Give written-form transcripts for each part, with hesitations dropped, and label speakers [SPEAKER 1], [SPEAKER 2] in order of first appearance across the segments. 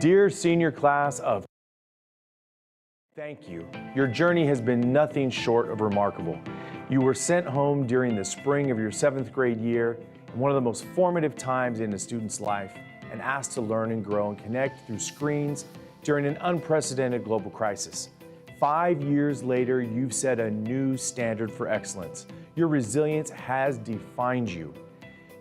[SPEAKER 1] Dear senior class of, thank you. Your journey has been nothing short of remarkable. You were sent home during the spring of your 7th grade year, one of the most formative times in a student's life, and asked to learn and grow and connect through screens during an unprecedented global crisis. 5 years later, you've set a new standard for excellence. Your resilience has defined you.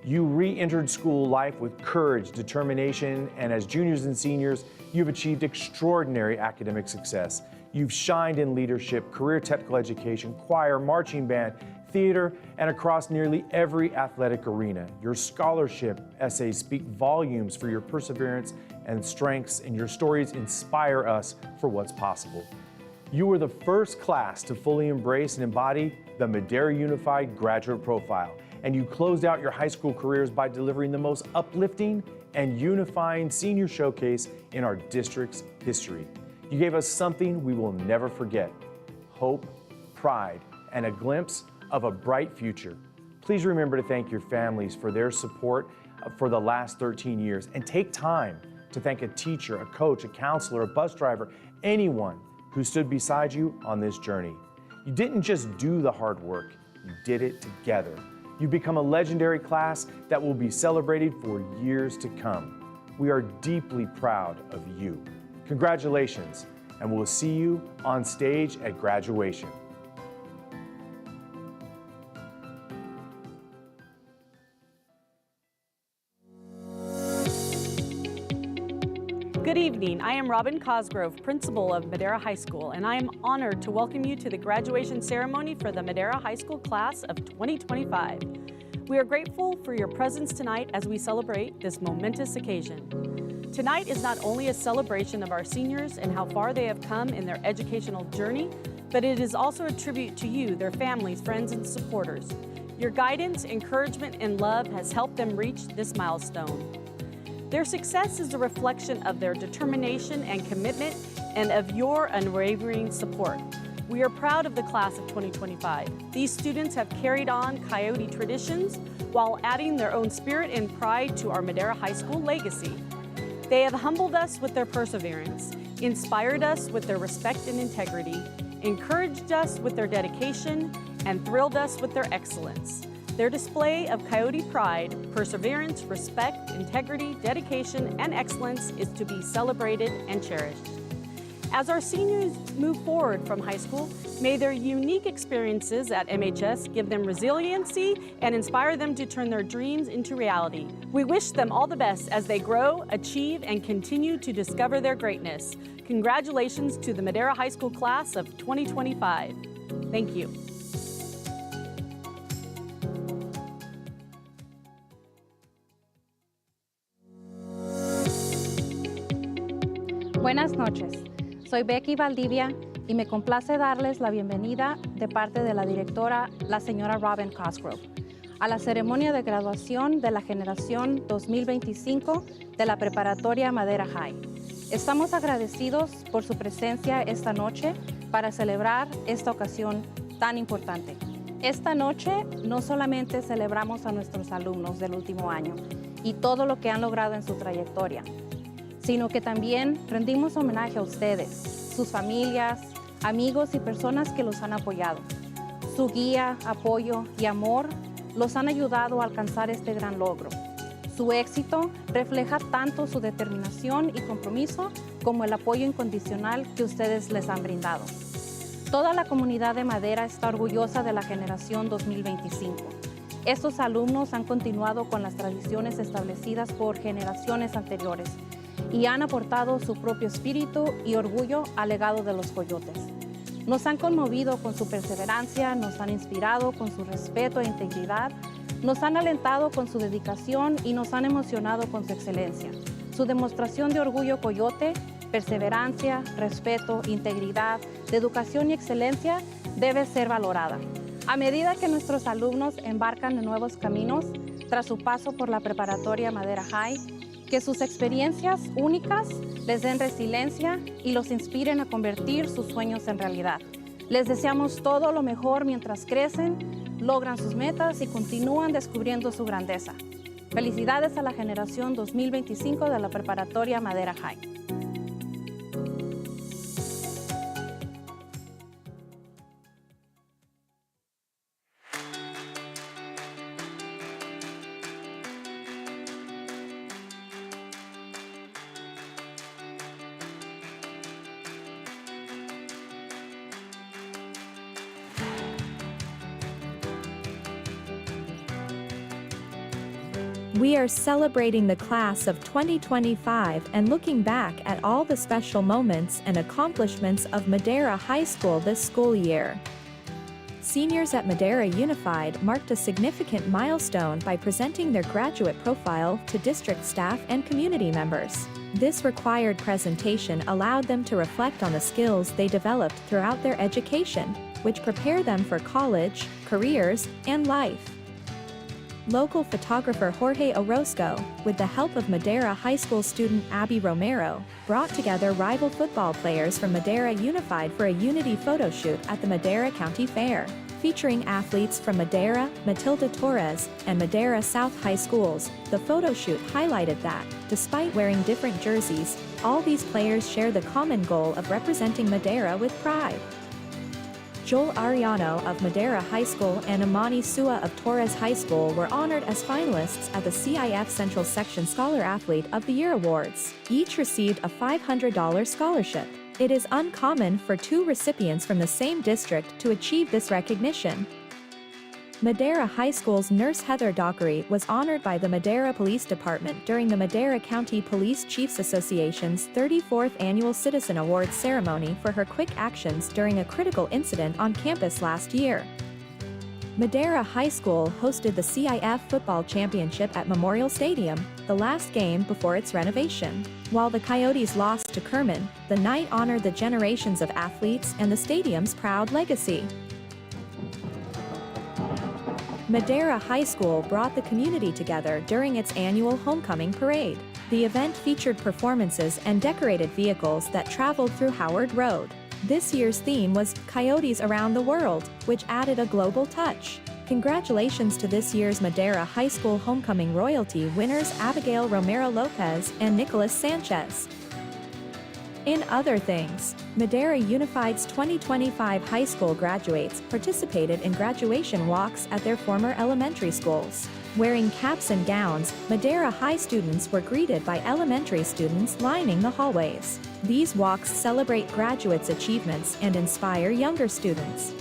[SPEAKER 1] You re-entered school life with courage, determination, and as juniors and seniors, you've achieved extraordinary academic success. You've shined in leadership, career technical education, choir, marching band, theater, and across nearly every athletic arena. Your scholarship essays speak volumes for your perseverance and strengths, and your stories inspire us for what's possible. You were the first class to fully embrace and embody the Madera Unified Graduate Profile, and you closed out your high school careers by delivering the most uplifting and unifying senior showcase in our district's history. You gave us something we will never forget: hope, pride, and a glimpse of a bright future. Please remember to thank your families for their support for the last 13 years, and take time to thank a teacher, a coach, a counselor, a bus driver, anyone who stood beside you on this journey. You didn't just do the hard work, you did it together. You've become a legendary class that will be celebrated for years to come. We are deeply proud of you. Congratulations, and we'll see you on stage at graduation.
[SPEAKER 2] Good evening. I am Robin Cosgrove, principal of Madera High School, and I am honored to welcome you to the graduation ceremony for the Madera High School class of 2025. We are grateful for your presence tonight as we celebrate this momentous occasion. Tonight is not only a celebration of our seniors and how far they have come in their educational journey, but it is also a tribute to you, their families, friends, and supporters. Your guidance, encouragement, and love has helped them reach this milestone. Their success is a reflection of their determination and commitment and of your unwavering support. We are proud of the class of 2025. These students have carried on Coyote traditions while adding their own spirit and pride to our Madera High School legacy. They have humbled us with their perseverance, inspired us with their respect and integrity, encouraged us with their dedication, and thrilled us with their excellence. Their display of Coyote pride, perseverance, respect, integrity, dedication, and excellence is to be celebrated and cherished. As our seniors move forward from high school, may their unique experiences at MHS give them resiliency and inspire them to turn their dreams into reality. We wish them all the best as they grow, achieve, and continue to discover their greatness. Congratulations to the Madera High School class of 2025. Thank you.
[SPEAKER 3] Buenas noches, soy Becky Valdivia y me complace darles la bienvenida de parte de la directora, la señora Robin Cosgrove, a la ceremonia de graduación de la generación 2025 de la preparatoria Madera High. Estamos agradecidos por su presencia esta noche para celebrar esta ocasión tan importante. Esta noche no solamente celebramos a nuestros alumnos del último año y todo lo que han logrado en su trayectoria, sino que también rendimos homenaje a ustedes, sus familias, amigos y personas que los han apoyado. Su guía, apoyo y amor los han ayudado a alcanzar este gran logro. Su éxito refleja tanto su determinación y compromiso como el apoyo incondicional que ustedes les han brindado. Toda la comunidad de Madera está orgullosa de la generación 2025. Estos alumnos han continuado con las tradiciones establecidas por generaciones anteriores y han aportado su propio espíritu y orgullo al legado de los Coyotes. Nos han conmovido con su perseverancia, nos han inspirado con su respeto e integridad, nos han alentado con su dedicación y nos han emocionado con su excelencia. Su demostración de orgullo Coyote, perseverancia, respeto, integridad, educación y excelencia debe ser valorada. A medida que nuestros alumnos embarcan en nuevos caminos tras su paso por la preparatoria Madera High, que sus experiencias únicas les den resiliencia y los inspiren a convertir sus sueños en realidad. Les deseamos todo lo mejor mientras crecen, logran sus metas y continúan descubriendo su grandeza. Felicidades a la generación 2025 de la preparatoria Madera High.
[SPEAKER 4] We are celebrating the class of 2025 and looking back at all the special moments and accomplishments of Madera High School this school year. Seniors at Madera Unified marked a significant milestone by presenting their graduate profile to district staff and community members. This required presentation allowed them to reflect on the skills they developed throughout their education, which prepare them for college, careers, and life. Local photographer Jorge Orozco, with the help of Madera High School student Abby Romero, brought together rival football players from Madera Unified for a unity photo shoot at the Madera County Fair. Featuring athletes from Madera, Matilda Torres, and Madera South High Schools, the photo shoot highlighted that, despite wearing different jerseys, all these players share the common goal of representing Madera with pride. Joel Ariano of Madera High School and Amani Sua of Torres High School were honored as finalists at the CIF Central Section Scholar Athlete of the Year Awards. Each received a $500 scholarship. It is uncommon for two recipients from the same district to achieve this recognition. Madera High School's nurse Heather Dockery was honored by the Madera Police Department during the Madera County Police Chiefs Association's 34th Annual Citizen Awards ceremony for her quick actions during a critical incident on campus last year. Madera High School hosted the CIF Football Championship at Memorial Stadium, the last game before its renovation. While the Coyotes lost to Kerman, the night honored the generations of athletes and the stadium's proud legacy. Madera High School brought the community together during its annual homecoming parade. The event featured performances and decorated vehicles that traveled through Howard Road. This year's theme was Coyotes Around the World, which added a global touch. Congratulations to this year's Madera High School homecoming royalty winners Abigail Romero Lopez and Nicholas Sanchez. In other things, Madera Unified's 2025 high school graduates participated in graduation walks at their former elementary schools. Wearing caps and gowns, Madera High students were greeted by elementary students lining the hallways. These walks celebrate graduates' achievements and inspire younger students.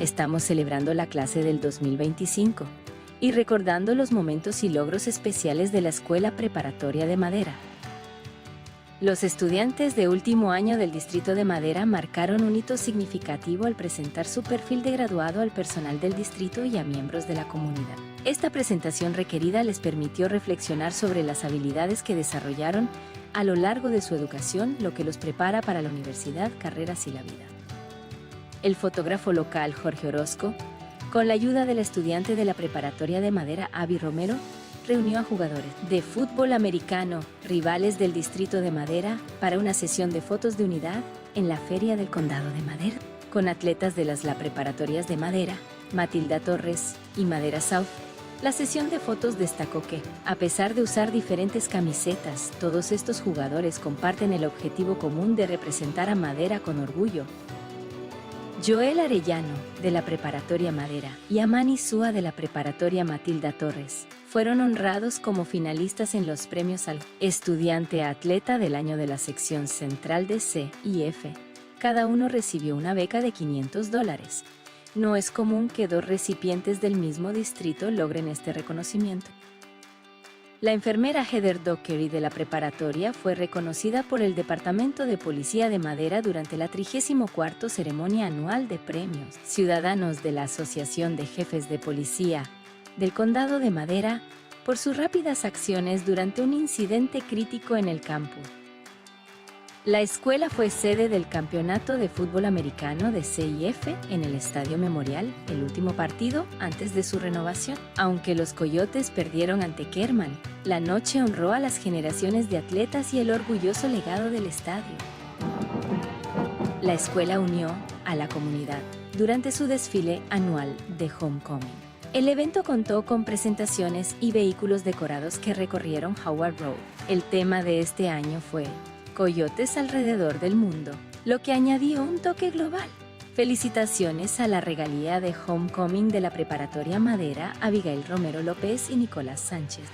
[SPEAKER 5] Estamos celebrando la clase del 2025 y recordando los momentos y logros especiales de la Escuela Preparatoria de Madera. Los estudiantes de último año del Distrito de Madera marcaron un hito significativo al presentar su perfil de graduado al personal del distrito y a miembros de la comunidad. Esta presentación requerida les permitió reflexionar sobre las habilidades que desarrollaron a lo largo de su educación, lo que los prepara para la universidad, carreras y la vida. El fotógrafo local Jorge Orozco, con la ayuda de la estudiante de la Preparatoria de Madera Abby Romero, reunió a jugadores de fútbol americano, rivales del Distrito de Madera, para una sesión de fotos de unidad en la Feria del Condado de Madera. Con atletas de las preparatorias de Madera, Matilda Torres y Madera South, la sesión de fotos destacó que, a pesar de usar diferentes camisetas, todos estos jugadores comparten el objetivo común de representar a Madera con orgullo. Joel Arellano, de la Preparatoria Madera, y Amani Sua, de la Preparatoria Matilda Torres, fueron honrados como finalistas en los premios al Estudiante Atleta del Año de la sección central de C y F. Cada uno recibió una beca de $500. No es común que dos recipientes del mismo distrito logren este reconocimiento. La enfermera Heather Dockery de la preparatoria fue reconocida por el Departamento de Policía de Madera durante la 34ª ceremonia anual de premios Ciudadanos de la Asociación de Jefes de Policía del Condado de Madera por sus rápidas acciones durante un incidente crítico en el campus. La escuela fue sede del Campeonato de Fútbol Americano de CIF en el Estadio Memorial, el último partido antes de su renovación. Aunque los Coyotes perdieron ante Kerman, la noche honró a las generaciones de atletas y el orgulloso legado del estadio. La escuela unió a la comunidad durante su desfile anual de Homecoming. El evento contó con presentaciones y vehículos decorados que recorrieron Howard Road. El tema de este año fue coyotes alrededor del mundo, lo que añadió un toque global. Felicitaciones a la regalía de Homecoming de la Preparatoria Madera, Abigail Romero López y Nicolás Sánchez.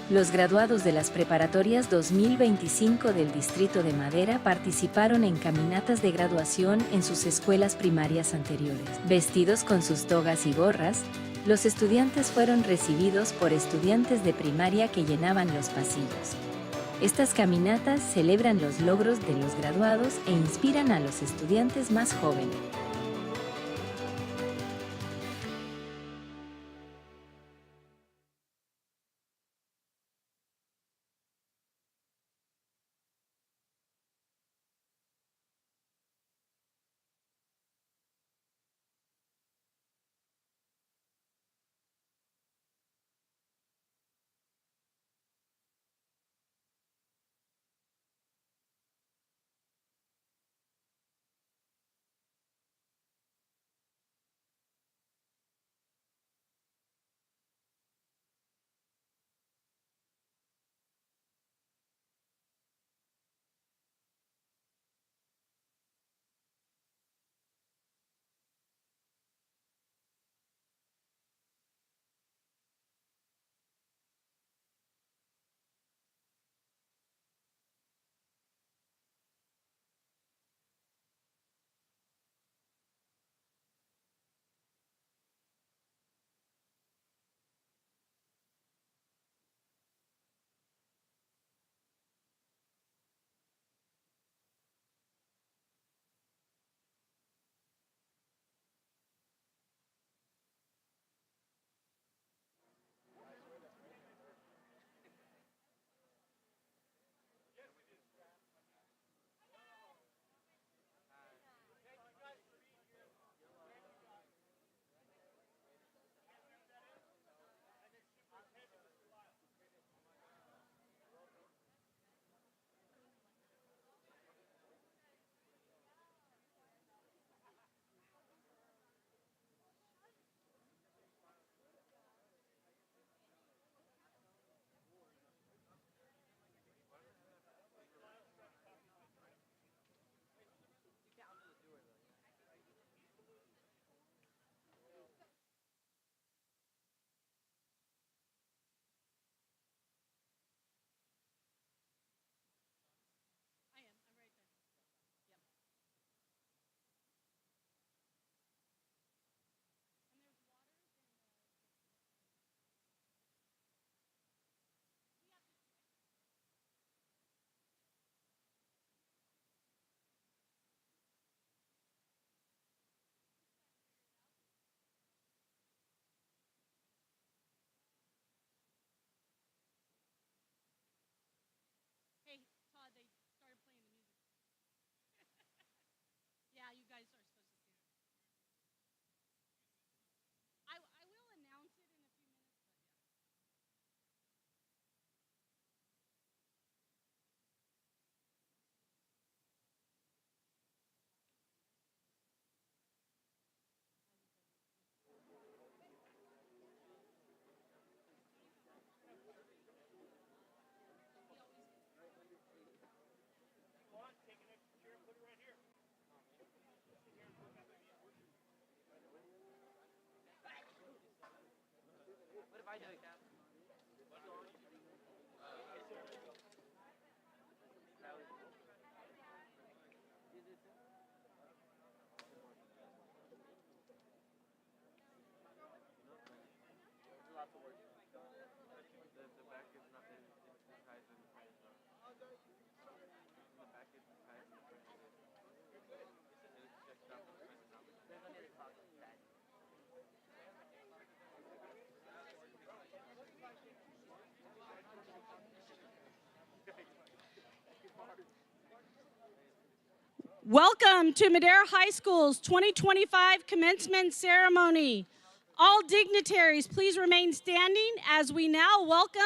[SPEAKER 5] Los graduados de las preparatorias 2025 del Distrito de Madera participaron en caminatas de graduación en sus escuelas primarias anteriores. Vestidos con sus togas y gorras, los estudiantes fueron recibidos por estudiantes de primaria que llenaban los pasillos. Estas caminatas celebran los logros de los graduados e inspiran a los estudiantes más jóvenes.
[SPEAKER 2] Welcome to Madera High School's 2025 commencement ceremony. All dignitaries, please remain standing as we now welcome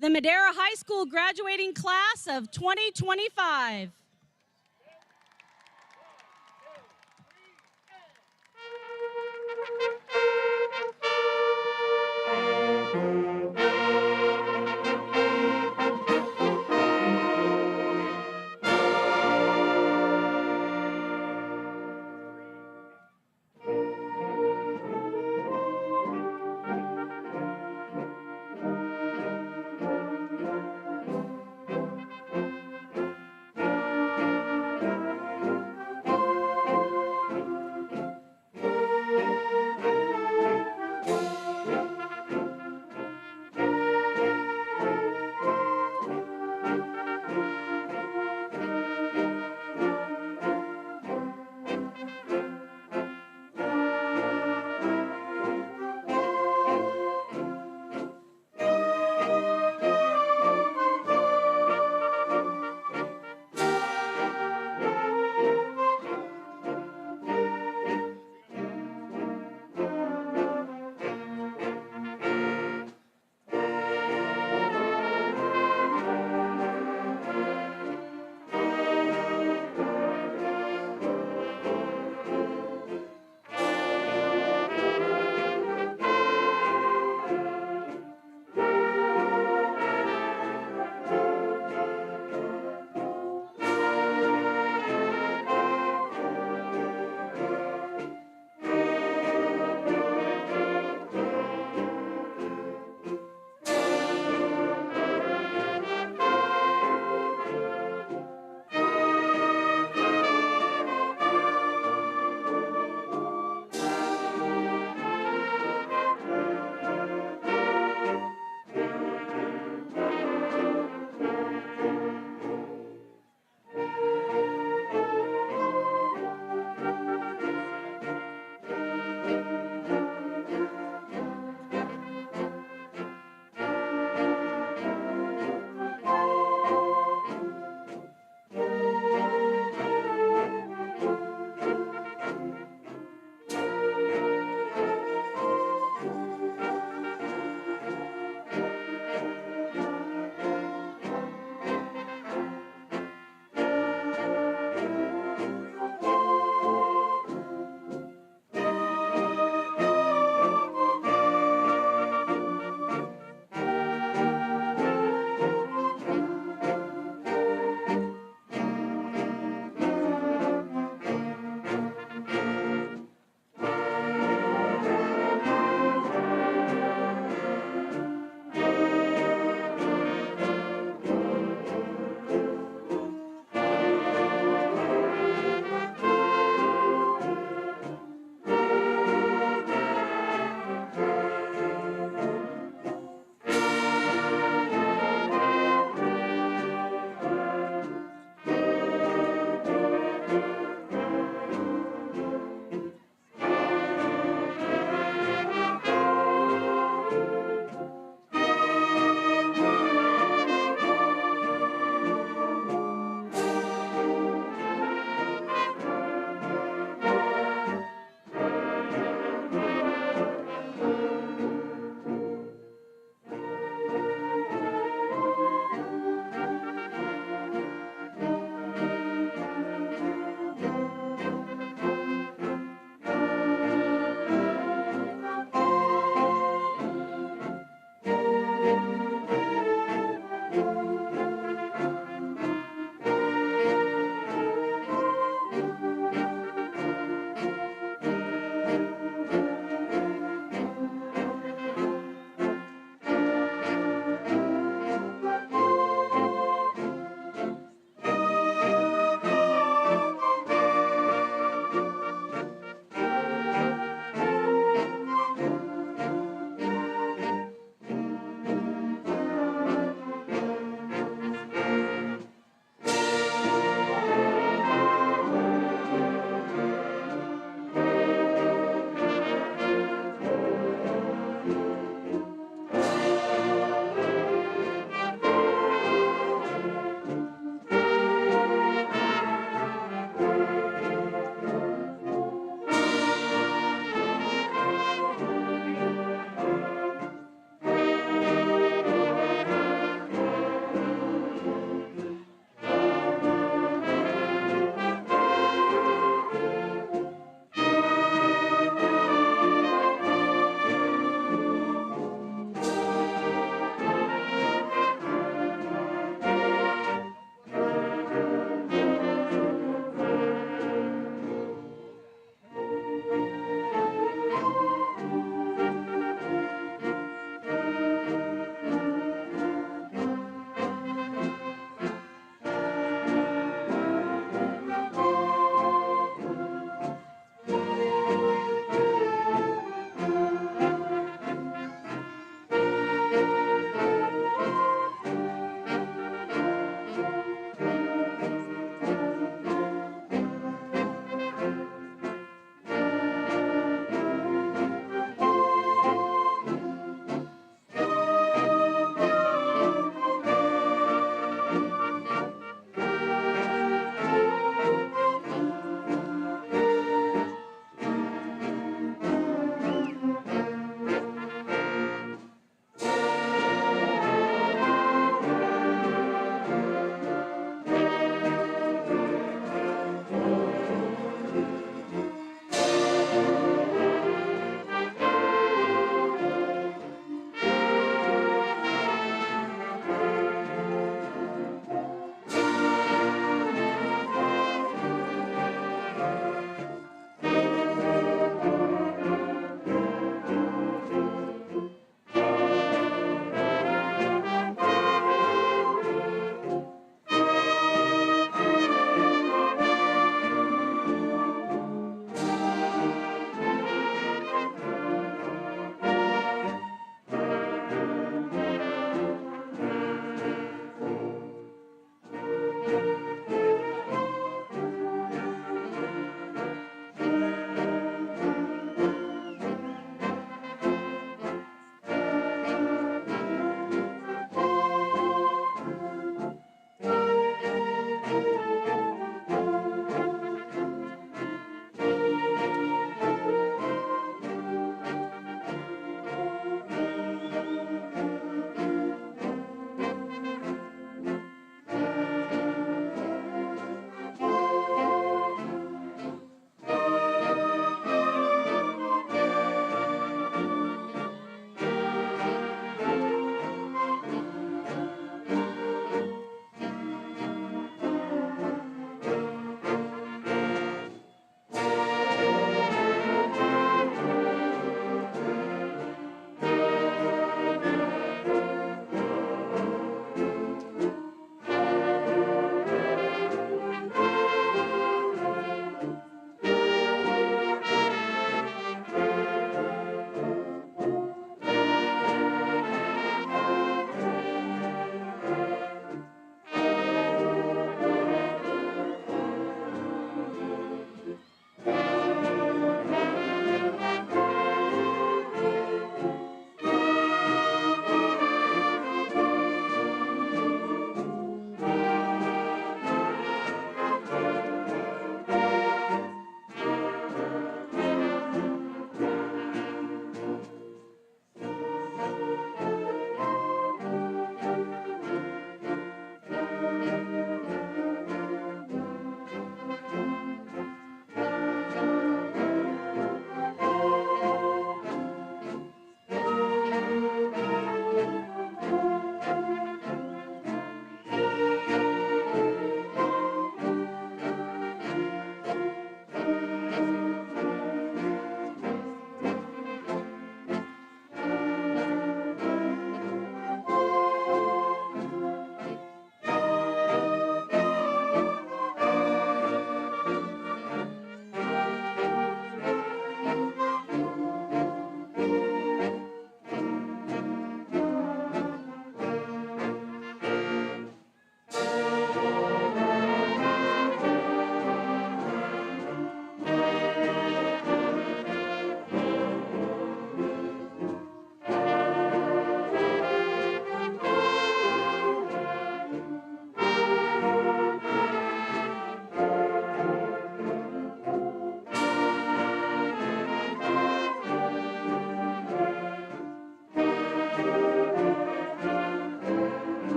[SPEAKER 2] the Madera High School graduating class of 2025.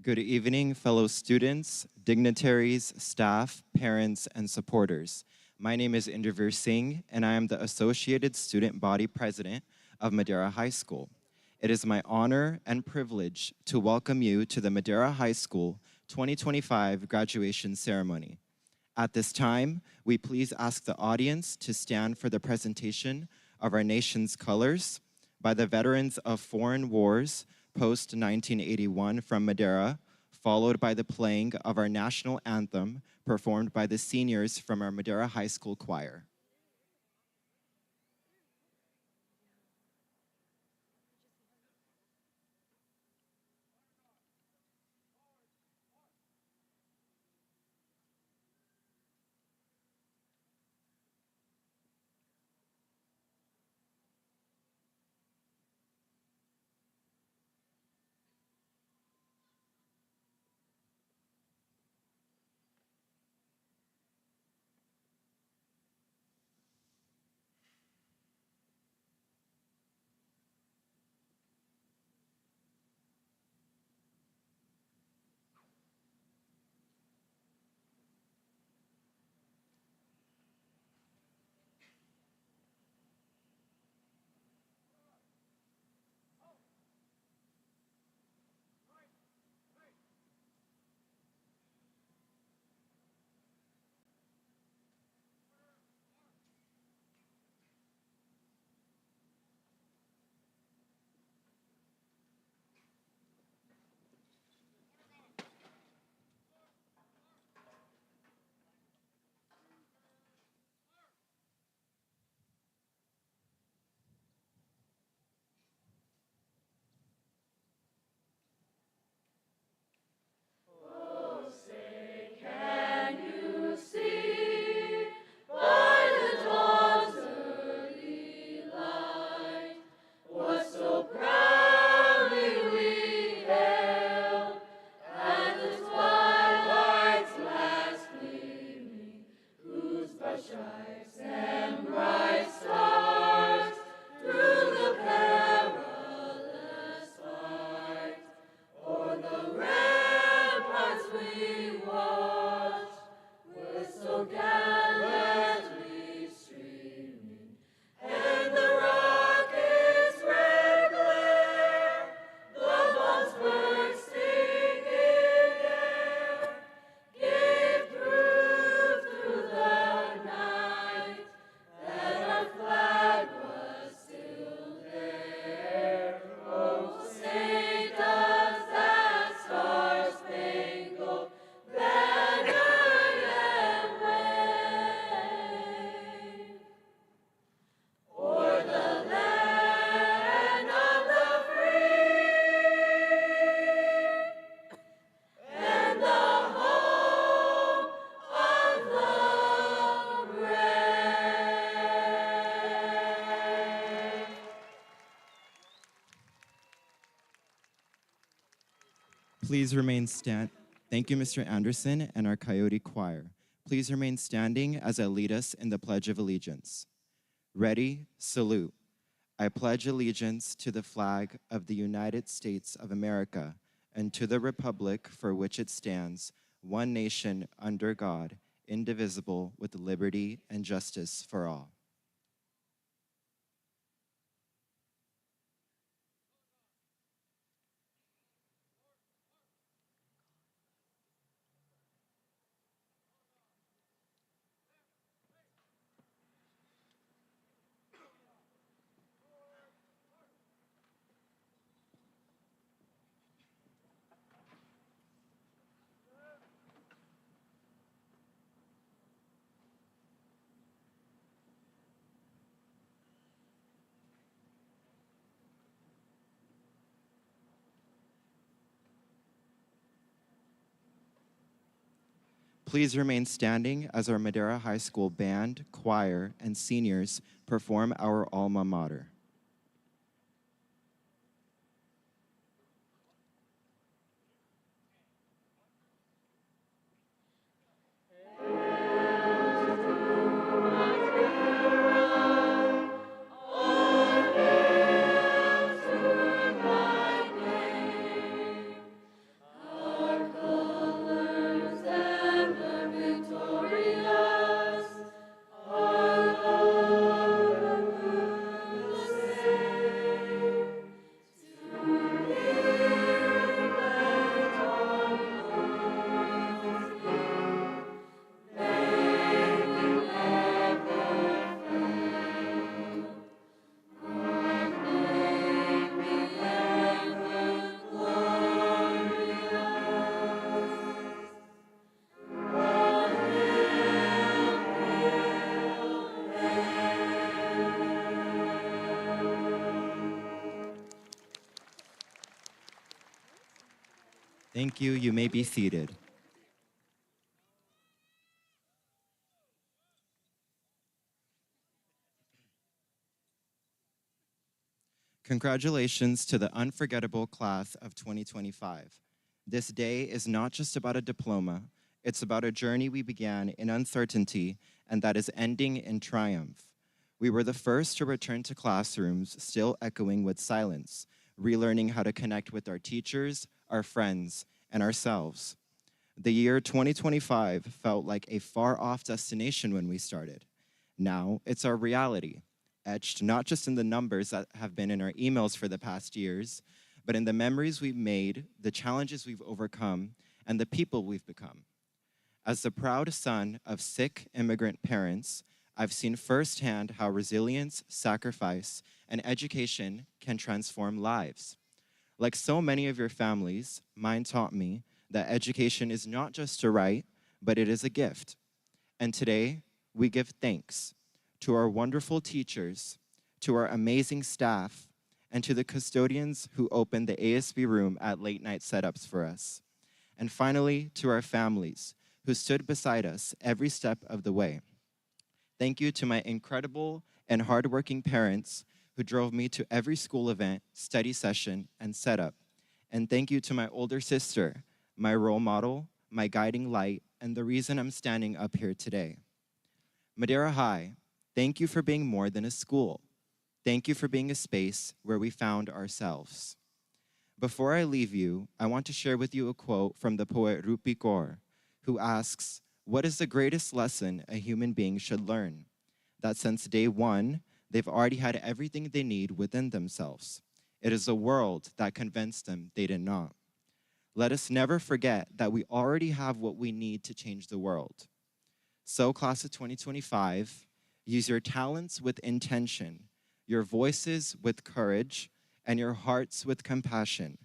[SPEAKER 6] Good evening, fellow students, dignitaries, staff, parents, and supporters. My name is Inderveer Singh, and I am the Associated Student Body President of Madera High School. It is my honor and privilege to welcome you to the Madera High School 2025 graduation ceremony. At this time, we please ask the audience to stand for the presentation of our nation's colors by the veterans of foreign wars post-1981 from Madera, followed by the playing of our national anthem performed by the seniors from our Madera High School choir. Please remain Thank you, Mr. Anderson and our Coyote Choir. Please remain standing as I lead us in the Pledge of Allegiance. Ready, salute. I pledge allegiance to the flag of the United States of America and to the republic for which it stands, one nation under God, indivisible, with liberty and justice for all. Please remain standing as our Madera High School band, choir, and seniors perform our alma mater. Thank you. You may be seated. Congratulations to the unforgettable class of 2025. This day is not just about a diploma, it's about a journey we began in uncertainty and that is ending in triumph. We were the first to return to classrooms still echoing with silence, relearning how to connect with our teachers, our friends, and ourselves. The year 2025 felt like a far-off destination when we started. Now it's our reality, etched not just in the numbers that have been in our emails for the past years, but in the memories we've made, the challenges we've overcome, and the people we've become. As the proud son of sick immigrant parents, I've seen firsthand how resilience, sacrifice, and education can transform lives. Like so many of your families, mine taught me that education is not just a right, but it is a gift. And today, we give thanks to our wonderful teachers, to our amazing staff, and to the custodians who opened the ASB room at late night setups for us. And finally, to our families who stood beside us every step of the way. Thank you to my incredible and hardworking parents who drove me to every school event, study session, and setup. And thank you to my older sister, my role model, my guiding light, and the reason I'm standing up here today. Madera High, thank you for being more than a school. Thank you for being a space where we found ourselves. Before I leave you, I want to share with you a quote from the poet Rupi Kaur, who asks, "What is the greatest lesson a human being should learn? That since day one, they've already had everything they need within themselves. It is the world that convinced them they did not." Let us never forget that we already have what we need to change the world. So, class of 2025, use your talents with intention, your voices with courage, and your hearts with compassion.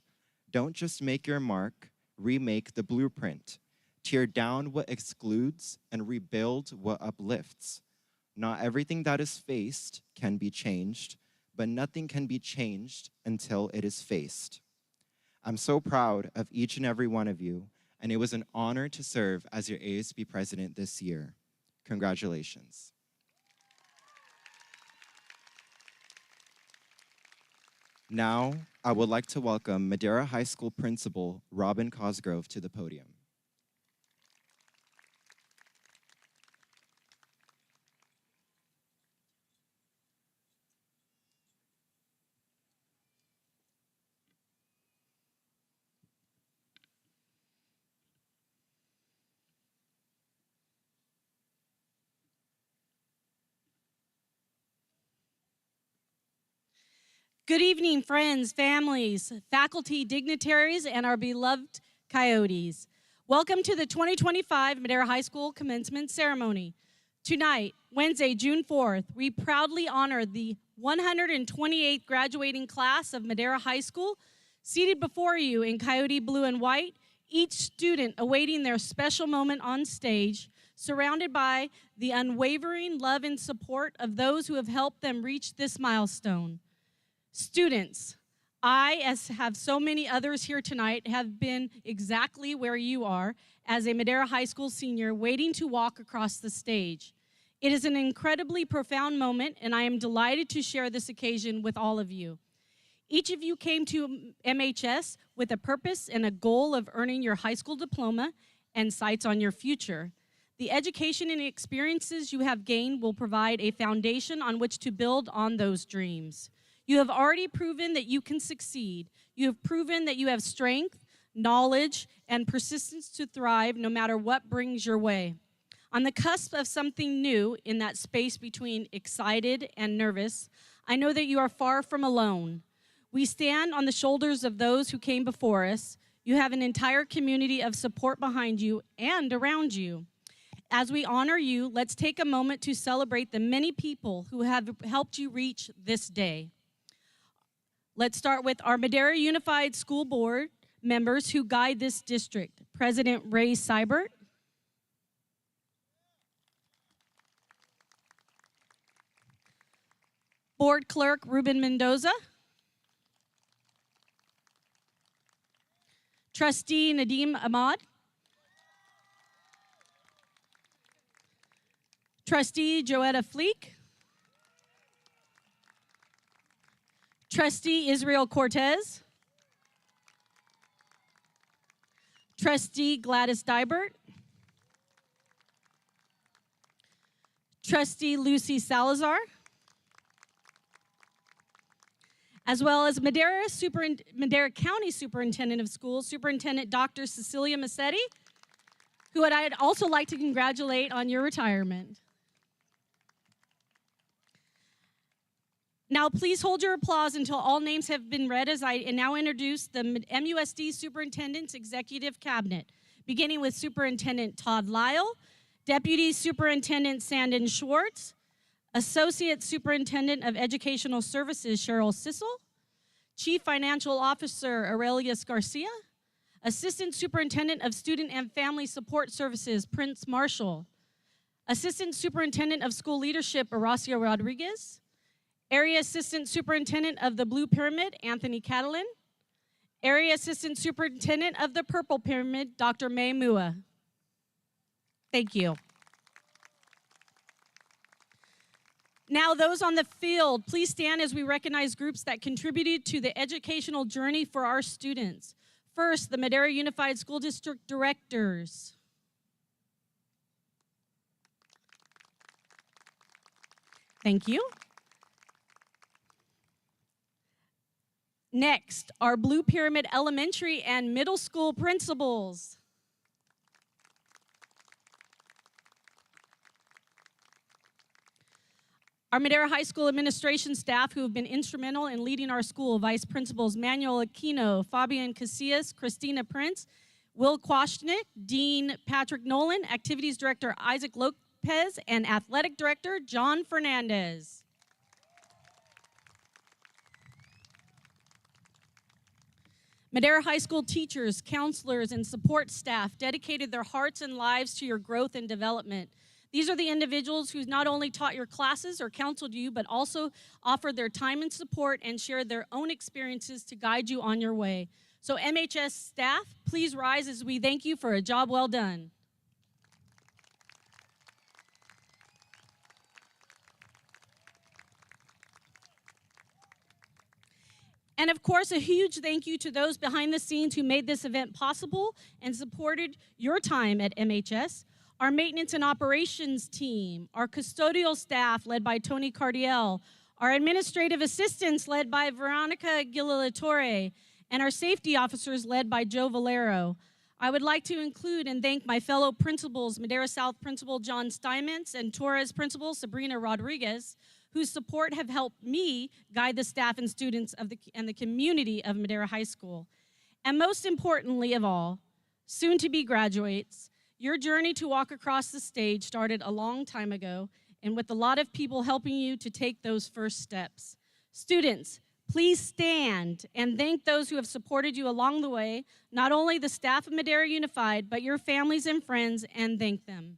[SPEAKER 6] Don't just make your mark, remake the blueprint. Tear down what excludes and rebuild what uplifts. Not everything that is faced can be changed, but nothing can be changed until it is faced. I'm so proud of each and every one of you, and it was an honor to serve as your ASB president this year. Congratulations. Now, I would like to welcome Madera High School Principal Robin Cosgrove to the podium.
[SPEAKER 2] Good evening, friends, families, faculty, dignitaries, and our beloved Coyotes. Welcome to the 2025 Madera High School Commencement Ceremony. Tonight, Wednesday, June 4th, we proudly honor the 128th graduating class of Madera High School. Seated before you in Coyote blue and white, each student awaiting their special moment on stage, surrounded by the unwavering love and support of those who have helped them reach this milestone. Students, I, as have so many others here tonight, have been exactly where you are as a Madera High School senior waiting to walk across the stage. It is an incredibly profound moment, and I am delighted to share this occasion with all of you. Each of you came to MHS with a purpose and a goal of earning your high school diploma and sights on your future. The education and experiences you have gained will provide a foundation on which to build on those dreams. You have already proven that you can succeed. You have proven that you have strength, knowledge, and persistence to thrive no matter what brings your way. On the cusp of something new in that space between excited and nervous, I know that you are far from alone. We stand on the shoulders of those who came before us. You have an entire community of support behind you and around you. As we honor you, let's take a moment to celebrate the many people who have helped you reach this day. Let's start with our Madera Unified School Board members who guide this district. President Ray Seibert, Board Clerk Ruben Mendoza, Trustee Nadim Ahmad. Trustee Joetta Fleek. Trustee Israel Cortez. Trustee Gladys Dybert. Trustee Lucy Salazar. As well as Madera County Superintendent of Schools, Superintendent Dr. Cecilia Massetti, who I'd also like to congratulate on your retirement. Now, please hold your applause until all names have been read as I now introduce the MUSD Superintendent's Executive Cabinet, beginning with Superintendent Todd Lyle, Deputy Superintendent Sandon Schwartz, Associate Superintendent of Educational Services Cheryl Sissel, Chief Financial Officer Aurelius Garcia, Assistant Superintendent of Student and Family Support Services Prince Marshall, Assistant Superintendent of School Leadership Horacio Rodriguez, Area Assistant Superintendent of the Blue Pyramid, Anthony Catalan. Area Assistant Superintendent of the Purple Pyramid, Dr. May Mua. Thank you. Now, those on the field, please stand as we recognize groups that contributed to the educational journey for our students. First, the Madera Unified School District Directors. Thank you. Next, our Blue Pyramid Elementary and Middle School principals. Our Madera High School administration staff who have been instrumental in leading our school, Vice Principals Manuel Aquino, Fabian Casillas, Christina Prince, Will Kwashnick, Dean Patrick Nolan, Activities Director Isaac Lopez, and Athletic Director John Fernandez. Madera High School teachers, counselors, and support staff dedicated their hearts and lives to your growth and development. These are the individuals who not only taught your classes or counseled you, but also offered their time and support and shared their own experiences to guide you on your way. So MHS staff, please rise as we thank you for a job well done. And of course, a huge thank you to those behind the scenes who made this event possible and supported your time at MHS. Our maintenance and operations team, our custodial staff led by Tony Cardiel, our administrative assistants led by Veronica Aguilar-Torre, and our safety officers led by Joe Valero. I would like to include and thank my fellow principals, Madera South Principal John Steinmetz and Torres Principal Sabrina Rodriguez, whose support have helped me guide the staff and students and the community of Madera High School. And most importantly of all, soon-to-be graduates, your journey to walk across the stage started a long time ago, and with a lot of people helping you to take those first steps. Students, please stand and thank those who have supported you along the way, not only the staff of Madera Unified, but your families and friends, and thank them.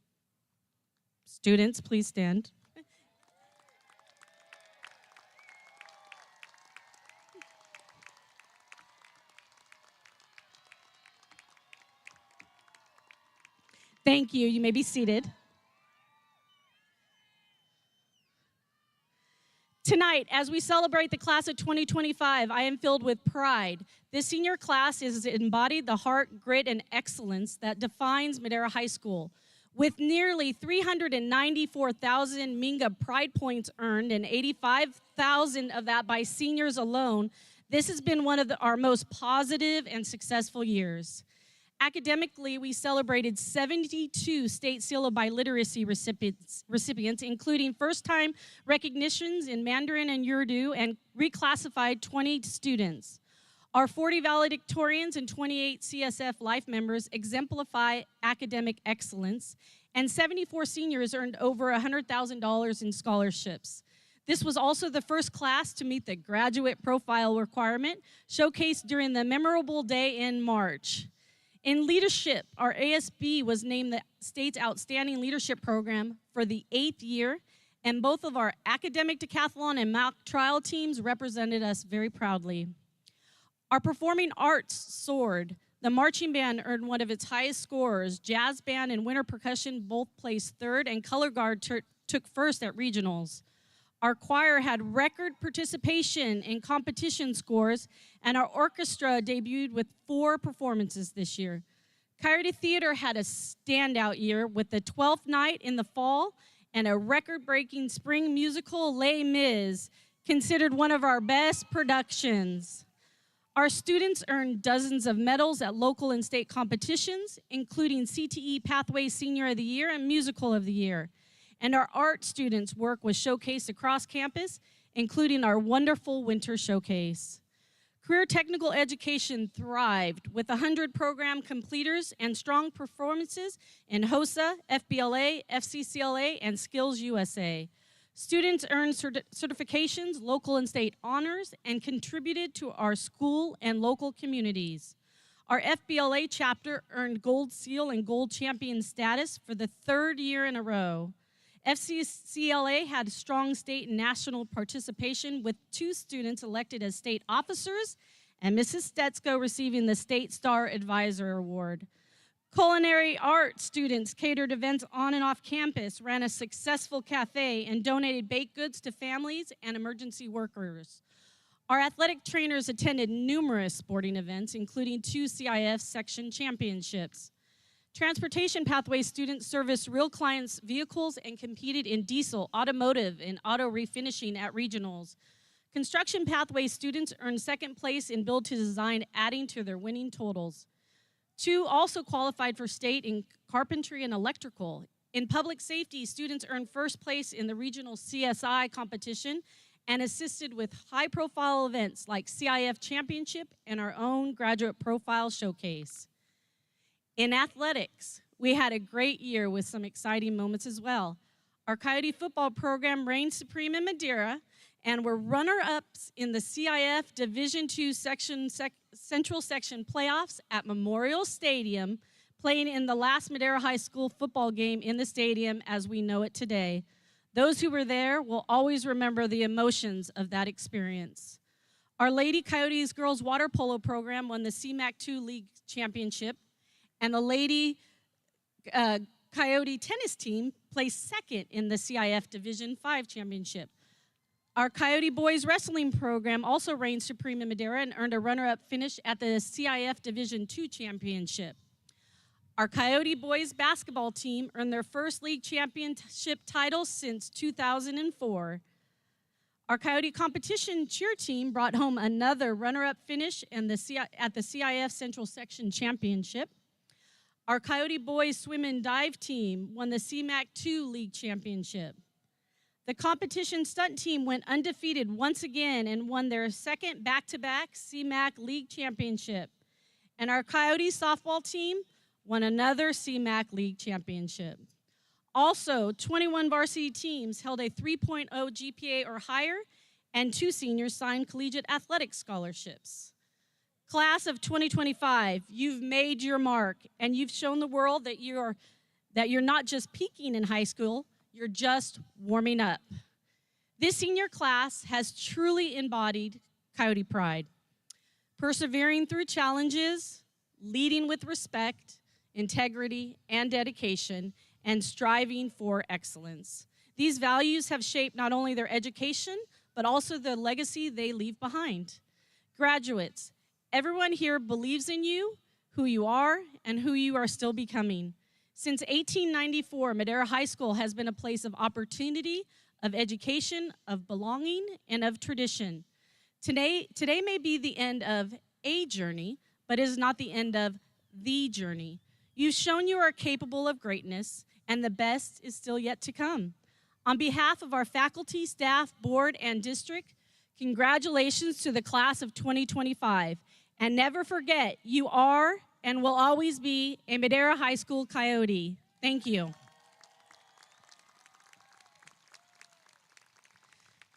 [SPEAKER 2] Students, please stand. Thank you. You may be seated. Tonight, as we celebrate the class of 2025, I am filled with pride. This senior class has embodied the heart, grit, and excellence that defines Madera High School. With nearly 394,000 Minga Pride Points earned and 85,000 of that by seniors alone, this has been one of our most positive and successful years. Academically, we celebrated 72 State Seal of Biliteracy recipients, including first-time recognitions in Mandarin and Urdu, and reclassified 20 students. Our 40 valedictorians and 28 CSF Life members exemplify academic excellence, and 74 seniors earned over $100,000 in scholarships. This was also the first class to meet the graduate profile requirement, showcased during the memorable day in March. In leadership, our ASB was named the state's Outstanding Leadership Program for the 8th year, and both of our academic decathlon and mock trial teams represented us very proudly. Our performing arts soared. The marching band earned one of its highest scores. Jazz band and winter percussion both placed third, and color guard took first at regionals. Our choir had record participation in competition scores, and our orchestra debuted with 4 performances this year. Coyote Theater had a standout year with the 12th night in the fall and a record-breaking spring musical, Les Mis, considered one of our best productions. Our students earned dozens of medals at local and state competitions, including CTE Pathway Senior of the Year and Musical of the Year. And our art students' work was showcased across campus, including our wonderful winter showcase. Career technical education thrived with 100 program completers and strong performances in HOSA, FBLA, FCCLA, and Skills USA. Students earned certifications, local and state honors, and contributed to our school and local communities. Our FBLA chapter earned Gold Seal and Gold Champion status for the 3rd year in a row. FCCLA had strong state and national participation with 2 students elected as state officers and Mrs. Stetsko receiving the State Star Advisor Award. Culinary art students catered events on and off campus, ran a successful cafe, and donated baked goods to families and emergency workers. Our athletic trainers attended numerous sporting events, including 2 CIF section championships. Transportation Pathway students serviced real clients' vehicles and competed in diesel, automotive, and auto refinishing at regionals. Construction Pathway students earned 2nd place in Build to Design, adding to their winning totals. 2 also qualified for state in carpentry and electrical. In public safety, students earned 1st place in the regional CSI competition and assisted with high-profile events like CIF Championship and our own Graduate Profile Showcase. In athletics, we had a great year with some exciting moments as well. Our Coyote football program reigned supreme in Madera, and were runner-ups in the CIF Division II Central Section playoffs at Memorial Stadium, playing in the last Madera High School football game in the stadium as we know it today. Those who were there will always remember the emotions of that experience. Our Lady Coyotes girls water polo program won the CMAC II League Championship, and the Lady Coyote tennis team placed 2nd in the CIF Division V Championship. Our Coyote boys wrestling program also reigned supreme in Madera and earned a runner-up finish at the CIF Division II Championship. Our Coyote boys basketball team earned their 1st league championship title since 2004. Our Coyote competition cheer team brought home another runner-up finish at the CIF Central Section Championship. Our Coyote boys swim and dive team won the CMAC II League Championship. The competition stunt team went undefeated once again and won their 2nd back-to-back CMAC League Championship. And our Coyote softball team won another CMAC League Championship. Also, 21 varsity teams held a 3.0 GPA or higher, and 2 seniors signed collegiate athletic scholarships. Class of 2025, you've made your mark, and you've shown the world that you're not just peaking in high school, you're just warming up. This senior class has truly embodied Coyote pride, persevering through challenges, leading with respect, integrity, and dedication, and striving for excellence. These values have shaped not only their education, but also the legacy they leave behind. Graduates, everyone here believes in you, who you are, and who you are still becoming. Since 1894, Madera High School has been a place of opportunity, of education, of belonging, and of tradition. Today may be the end of a journey, but it is not the end of the journey. You've shown you are capable of greatness, and the best is still yet to come. On behalf of our faculty, staff, board, and district, congratulations to the class of 2025. And never forget, you are and will always be a Madera High School Coyote. Thank you.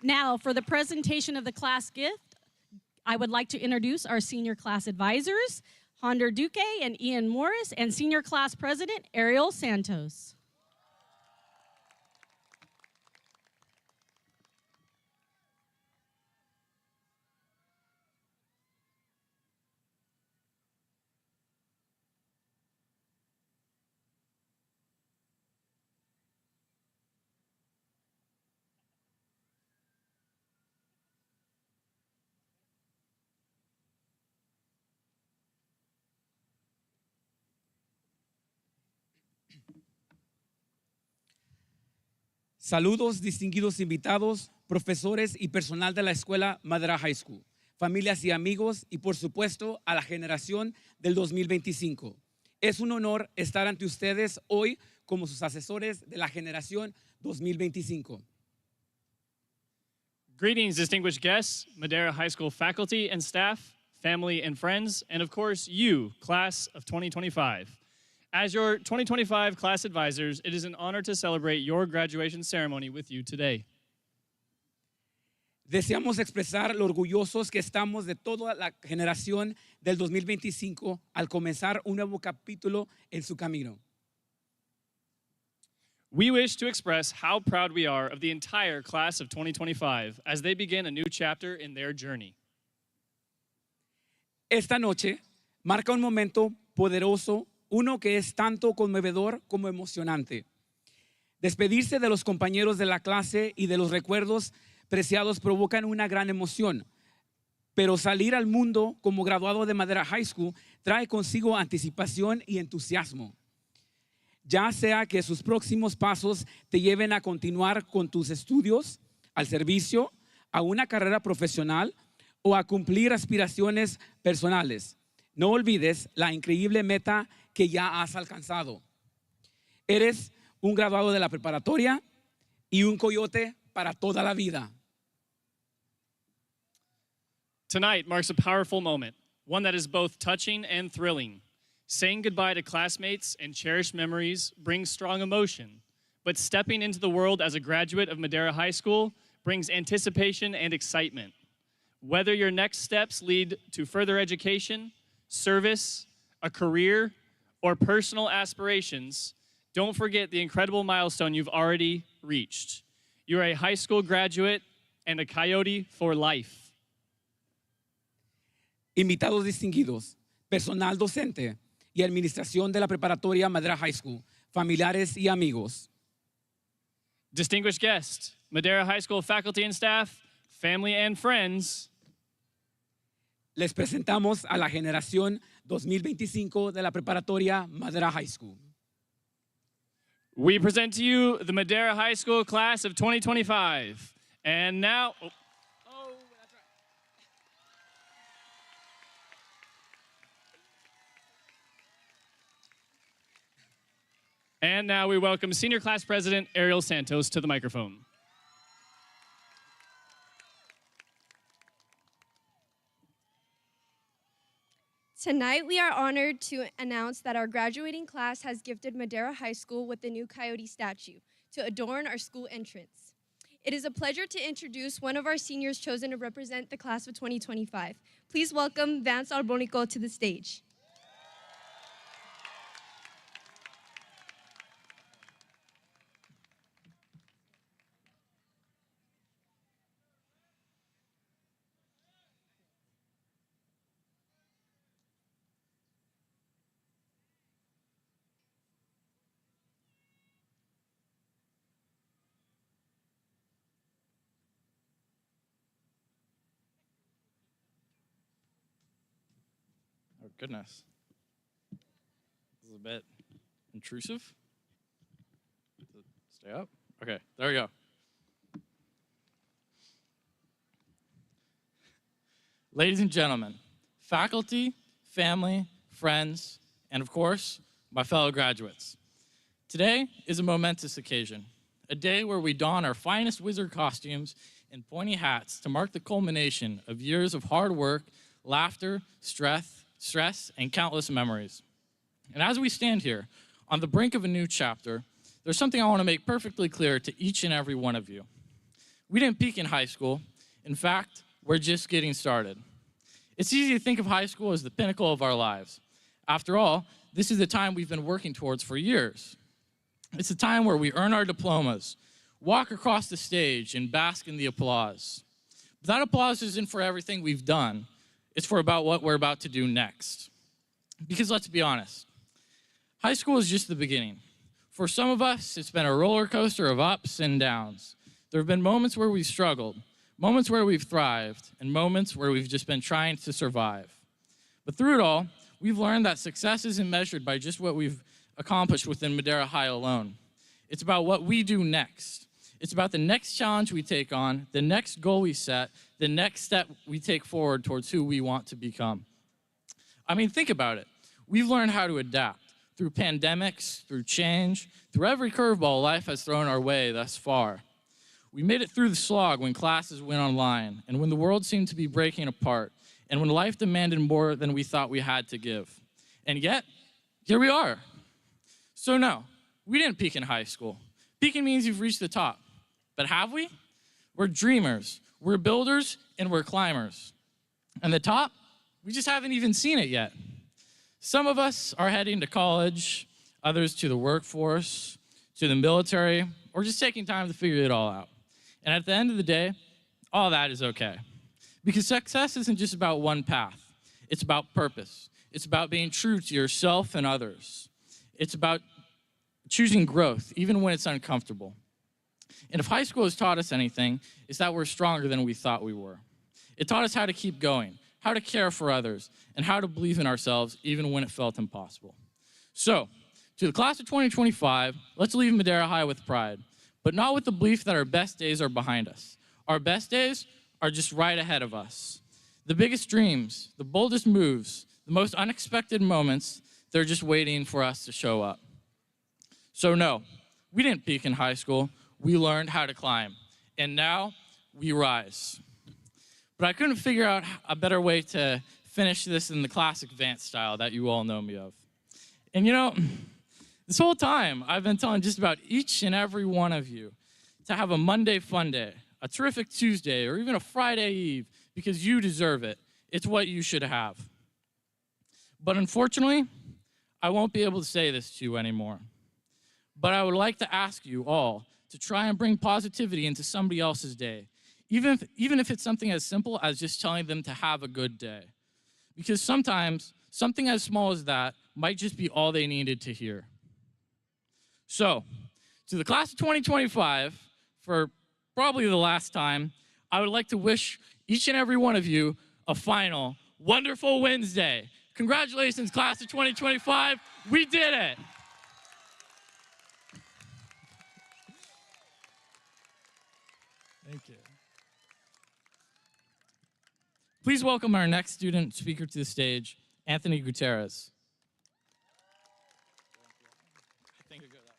[SPEAKER 2] Now, for the presentation of the class gift, I would like to introduce our senior class advisors, Honder Duque and Ian Morris, and senior class president, Ariel Santos.
[SPEAKER 7] Saludos, distinguidos invitados, profesores y personal de la escuela Madera High School, familias y amigos y por supuesto a la generación del 2025. Es un honor estar ante ustedes hoy como sus asesores de la generación 2025.
[SPEAKER 8] Greetings, distinguished guests, Madera High School faculty and staff, family and friends, and of course you, class of 2025. As your 2025 class advisors, it is an honor to celebrate your graduation ceremony with you today.
[SPEAKER 7] Deseamos expresar lo orgullosos que estamos de toda la generación del 2025 al comenzar un nuevo capítulo en su camino.
[SPEAKER 8] We wish to express how proud we are of the entire class of 2025 as they begin a new chapter in their journey.
[SPEAKER 7] Esta noche marca un momento poderoso, uno que es tanto conmovedor como emocionante. Despedirse de los compañeros de la clase y de los recuerdos preciados provocan una gran emoción, pero salir al mundo como graduado de Madera High School trae consigo anticipación y entusiasmo. Ya sea que sus próximos pasos te lleven a continuar con tus estudios, al servicio, a una carrera profesional o a cumplir aspiraciones personales. No olvides la increíble meta que ya has alcanzado. Eres un graduado de la preparatoria y un coyote para toda la vida.
[SPEAKER 8] Tonight marks a powerful moment, one that is both touching and thrilling. Saying goodbye to classmates and cherished memories brings strong emotion, but stepping into the world as a graduate of Madera High School brings anticipation and excitement. Whether your next steps lead to further education, service, a career, or personal aspirations, don't forget the incredible milestone you've already reached. You're a high school graduate and a Coyote for life.
[SPEAKER 7] Invitados distinguidos, personal docente y administración de la preparatoria Madera High School, familiares y amigos.
[SPEAKER 8] Distinguished guests, Madera High School faculty and staff, family and friends.
[SPEAKER 7] Les presentamos a la generación 2025 de la preparatoria Madera High School.
[SPEAKER 8] We present to you the Madera High School class of 2025. And now,
[SPEAKER 7] That's right.
[SPEAKER 8] and now we welcome Senior Class President Ariel Santos to the microphone.
[SPEAKER 9] Tonight, we are honored to announce that our graduating class has gifted Madera High School with the new Coyote statue to adorn our school entrance. It is a pleasure to introduce one of our seniors chosen to represent the class of 2025. Please welcome Vance Arbonico to the stage.
[SPEAKER 10] Oh, goodness. This is a bit intrusive. Stay up. Okay, there we go. Ladies and gentlemen, faculty, family, friends, and of course, my fellow graduates. Today is a momentous occasion, a day where we don our finest wizard costumes and pointy hats to mark the culmination of years of hard work, laughter, stress, and countless memories. And as we stand here on the brink of a new chapter, there's something I want to make perfectly clear to each and every one of you. We didn't peak in high school. In fact, we're just getting started. It's easy to think of high school as the pinnacle of our lives. After all, this is the time we've been working towards for years. It's the time where we earn our diplomas, walk across the stage, and bask in the applause. But that applause isn't for everything we've done. It's for about what we're about to do next. Because let's be honest, high school is just the beginning. For some of us, it's been a roller coaster of ups and downs. There have been moments where we've struggled, moments where we've thrived, and moments where we've just been trying to survive. But through it all, we've learned that success isn't measured by just what we've accomplished within Madera High alone. It's about what we do next. It's about the next challenge we take on, the next goal we set, the next step we take forward towards who we want to become. I mean, think about it. We've learned how to adapt through pandemics, through change, through every curveball life has thrown our way thus far. We made it through the slog when classes went online, and when the world seemed to be breaking apart, and when life demanded more than we thought we had to give. And yet, here we are. So no, we didn't peak in high school. Peaking means you've reached the top. But have we? We're dreamers, we're builders, and we're climbers. And the top, we just haven't even seen it yet. Some of us are heading to college, others to the workforce, to the military, or just taking time to figure it all out. And at the end of the day, all that is okay. Because success isn't just about one path. It's about purpose. It's about being true to yourself and others. It's about choosing growth, even when it's uncomfortable. And if high school has taught us anything, it's that we're stronger than we thought we were. It taught us how to keep going, how to care for others, and how to believe in ourselves even when it felt impossible. So, to the class of 2025, let's leave Madera High with pride, but not with the belief that our best days are behind us. Our best days are just right ahead of us. The biggest dreams, the boldest moves, the most unexpected moments, they're just waiting for us to show up. So no, we didn't peak in high school. We learned how to climb, and now we rise. But I couldn't figure out a better way to finish this in the classic Vance style that you all know me of. And you know, this whole time, I've been telling just about each and every one of you to have a Monday fun day, a terrific Tuesday, or even a Friday Eve, because you deserve it. It's what you should have. But unfortunately, I won't be able to say this to you anymore. But I would like to ask you all to try and bring positivity into somebody else's day, even if it's something as simple as just telling them to have a good day. Because sometimes, something as small as that might just be all they needed to hear. So, to the class of 2025, for probably the last time, I would like to wish each and every one of you a final wonderful Wednesday. Congratulations, class of 2025. We did it. Thank you. Please welcome our next student speaker to the stage, Anthony Gutierrez. I think we go that way.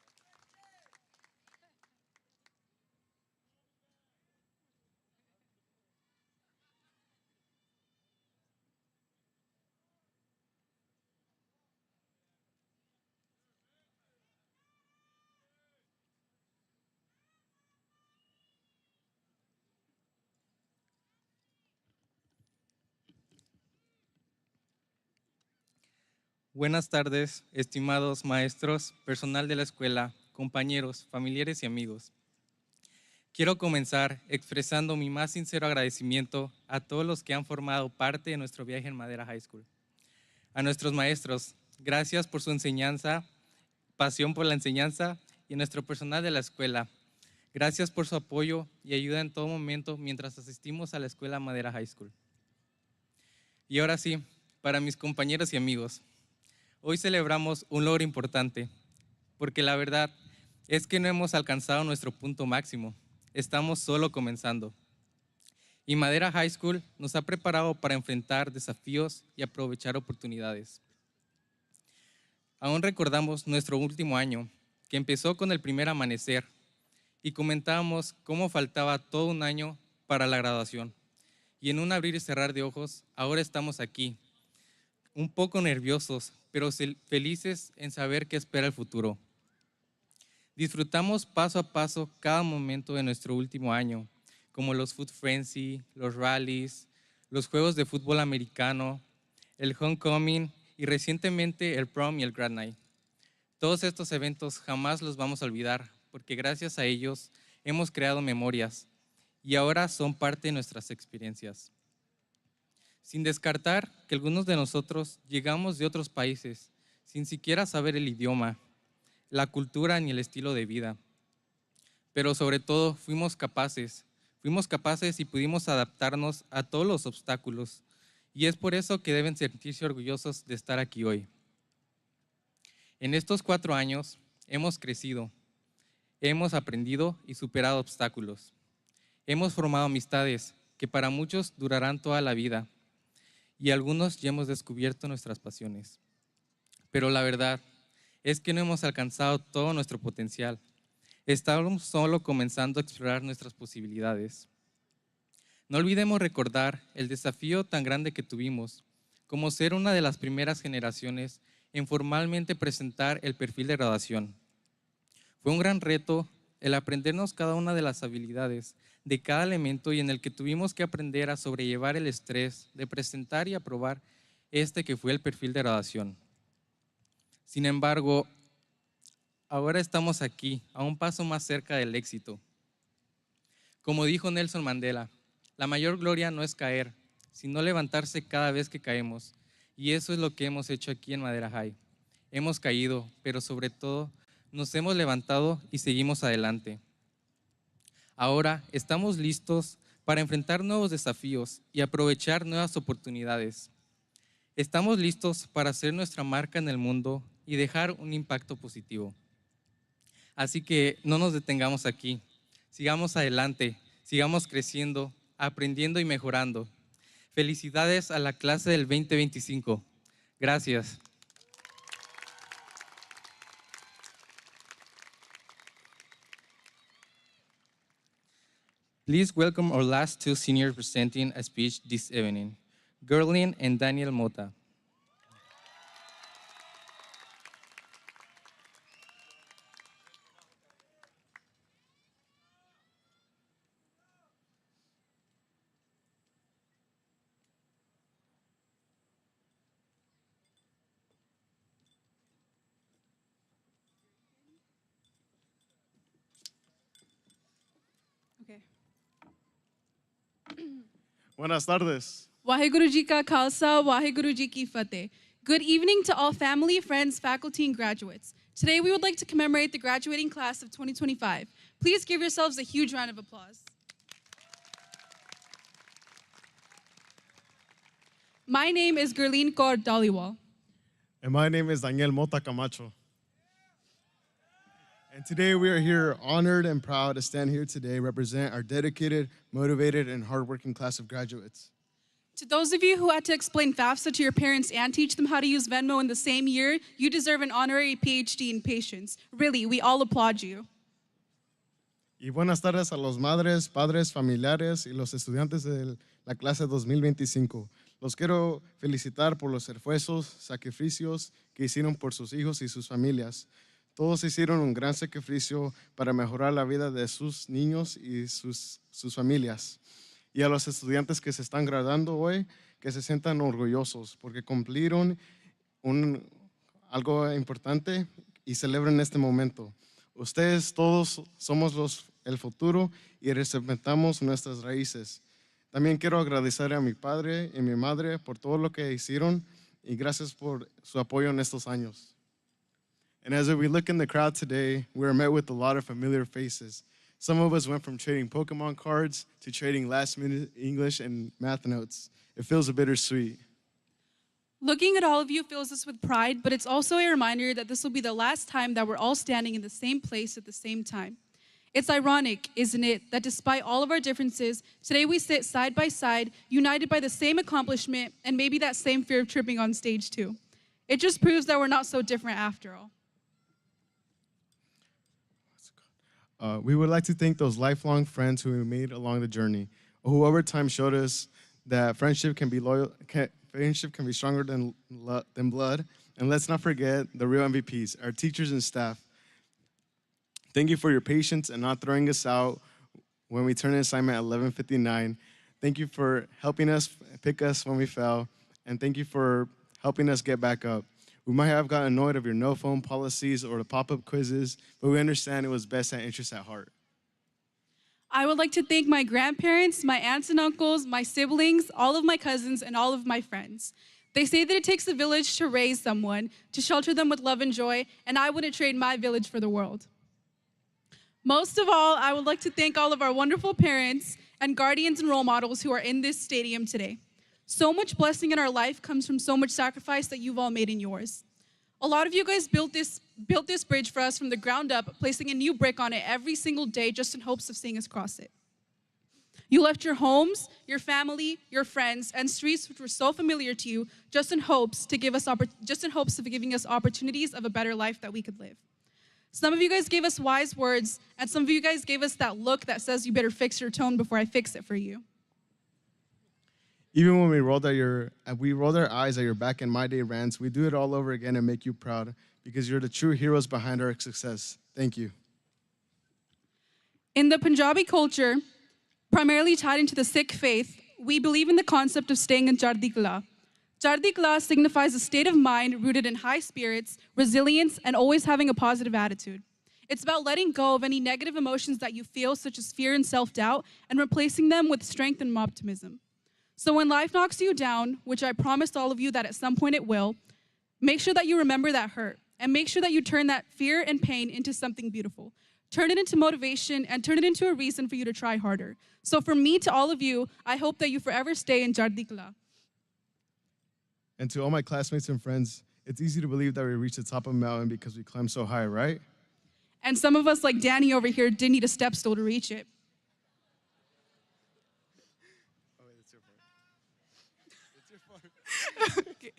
[SPEAKER 11] Buenas tardes, estimados maestros, personal de la escuela, compañeros, familiares y amigos. Quiero comenzar expresando mi más sincero agradecimiento a todos los que han formado parte de nuestro viaje en Madera High School. A nuestros maestros, gracias por su enseñanza, pasión por la enseñanza, y a nuestro personal de la escuela, gracias por su apoyo y ayuda en todo momento mientras asistimos a la escuela Madera High School. Y ahora sí, para mis compañeros y amigos, hoy celebramos un logro importante, porque la verdad es que no hemos alcanzado nuestro punto máximo, estamos solo comenzando. Y Madera High School nos ha preparado para enfrentar desafíos y aprovechar oportunidades. Aún recordamos nuestro último año, que empezó con el primer amanecer, y comentábamos cómo faltaba todo un año para la graduación. Y en un abrir y cerrar de ojos, ahora estamos aquí, un poco nerviosos, pero felices en saber qué espera el futuro. Disfrutamos paso a paso cada momento de nuestro último año, como los Food Frenzy, los rallies, los juegos de fútbol americano, el homecoming y recientemente el prom y el grad night. Todos estos eventos jamás los vamos a olvidar, porque gracias a ellos hemos creado memorias y ahora son parte de nuestras experiencias. Sin descartar que algunos de nosotros llegamos de otros países sin siquiera saber el idioma, la cultura ni el estilo de vida. Pero sobre todo fuimos capaces y pudimos adaptarnos a todos los obstáculos, y es por eso que deben sentirse orgullosos de estar aquí hoy. En estos 4 años hemos crecido, Hemos aprendido y superado obstáculos. Hemos formado amistades que para muchos durarán toda la vida y algunos ya hemos descubierto nuestras pasiones. Pero la verdad es que no hemos alcanzado todo nuestro potencial. Estamos solo comenzando a explorar nuestras posibilidades. No olvidemos recordar el desafío tan grande que tuvimos, como ser una de las primeras generaciones en formalmente presentar el perfil de graduación. Fue un gran reto el aprendernos cada una de las habilidades de cada elemento y en el que tuvimos que aprender a sobrellevar el estrés de presentar y aprobar este que fue el perfil de graduación. Sin embargo, ahora estamos aquí, a un paso más cerca del éxito. Como dijo Nelson Mandela, la mayor gloria no es caer, sino levantarse cada vez que caemos. Y eso es lo que hemos hecho aquí en Madera High. Hemos caído, pero sobre todo nos hemos levantado y seguimos adelante. Ahora estamos listos para enfrentar nuevos desafíos y aprovechar nuevas oportunidades. Estamos listos para hacer nuestra marca en el mundo y dejar un impacto positivo. Así que no nos detengamos aquí. Sigamos adelante, sigamos creciendo, aprendiendo y mejorando. Felicidades a la clase del 2025. Gracias. Please welcome our last two seniors presenting a speech this evening, Gerlin and Daniel Mota.
[SPEAKER 12] Buenas tardes.
[SPEAKER 13] Waheguru Ji Ka Khalsa, Waheguru Ji Ki Fateh. Good evening to all family, friends, faculty, and graduates. Today we would like to commemorate the graduating class of 2025. Please give yourselves a huge round of applause. My name is Gerline Kaur Daliwal.
[SPEAKER 12] And my name is Daniel Mota Camacho. And today we are here honored and proud to stand here today, represent our dedicated, motivated, and hardworking class of graduates.
[SPEAKER 13] To those of you who had to explain FAFSA to your parents and teach them how to use Venmo in the same year, you deserve an honorary PhD in patience. Really, we all applaud you.
[SPEAKER 12] Y buenas tardes a los madres, padres, familiares y los estudiantes de la clase 2025. Los quiero felicitar por los esfuerzos, sacrificios que hicieron por sus hijos y sus familias. Todos hicieron un gran sacrificio para mejorar la vida de sus niños y sus familias. Y a los estudiantes que se están graduando hoy, que se sientan orgullosos porque cumplieron algo importante y celebren este momento. Ustedes todos somos el futuro y representamos nuestras raíces. También quiero agradecer a mi padre y mi madre por todo lo que hicieron y gracias por su apoyo en estos años. And as we look in the crowd today, we are met with a lot of familiar faces. Some of us went from trading Pokemon cards to trading last-minute English and math notes. It feels a bittersweet.
[SPEAKER 13] Looking at all of you fills us with pride, but it's also a reminder that this will be the last time that we're all standing in the same place at the same time. It's ironic, isn't it, that despite all of our differences, today we sit side by side, united by the same accomplishment and maybe that same fear of tripping on stage too. It just proves that we're not so different after all.
[SPEAKER 12] We would like to thank those lifelong friends who we made along the journey, who over time showed us that friendship can be stronger than blood. And let's not forget the real MVPs, our teachers and staff. Thank you for your patience and not throwing us out when we turned in assignment at 11:59. Thank you for helping us pick us when we fell, and thank you for helping us get back up. We might have gotten annoyed of your no-phone policies or the pop-up quizzes, but we understand it was best interest at heart.
[SPEAKER 13] I would like to thank my grandparents, my aunts and uncles, my siblings, all of my cousins, and all of my friends. They say that it takes a village to raise someone, to shelter them with love and joy, and I wouldn't trade my village for the world. Most of all, I would like to thank all of our wonderful parents and guardians and role models who are in this stadium today. So much blessing in our life comes from so much sacrifice that you've all made in yours. A lot of you guys built this bridge for us from the ground up, placing a new brick on it every single day just in hopes of seeing us cross it. You left your homes, your family, your friends, and streets which were so familiar to you just in hopes of giving us opportunities of a better life that we could live. Some of you guys gave us wise words, and some of you guys gave us that look that says you better fix your tone before I fix it for you.
[SPEAKER 12] Even when we rolled our eyes at your back in my day rants, we do it all over again and make you proud because you're the true heroes behind our success. Thank you.
[SPEAKER 13] In the Punjabi culture, primarily tied into the Sikh faith, we believe in the concept of staying in Chardi Kala. Chardi Kala signifies a state of mind rooted in high spirits, resilience, and always having a positive attitude. It's about letting go of any negative emotions that you feel, such as fear and self-doubt, and replacing them with strength and optimism. So when life knocks you down, which I promised all of you that at some point it will, make sure that you remember that hurt, and make sure that you turn that fear and pain into something beautiful. Turn it into motivation, and turn it into a reason for you to try harder. So from me to all of you, I hope that you forever stay in Chardi Kala.
[SPEAKER 12] And to all my classmates and friends, it's easy to believe that we reached the top of a mountain because we climbed so high, right?
[SPEAKER 13] And some of us, like Danny over here, did need a step stool to reach it. Okay.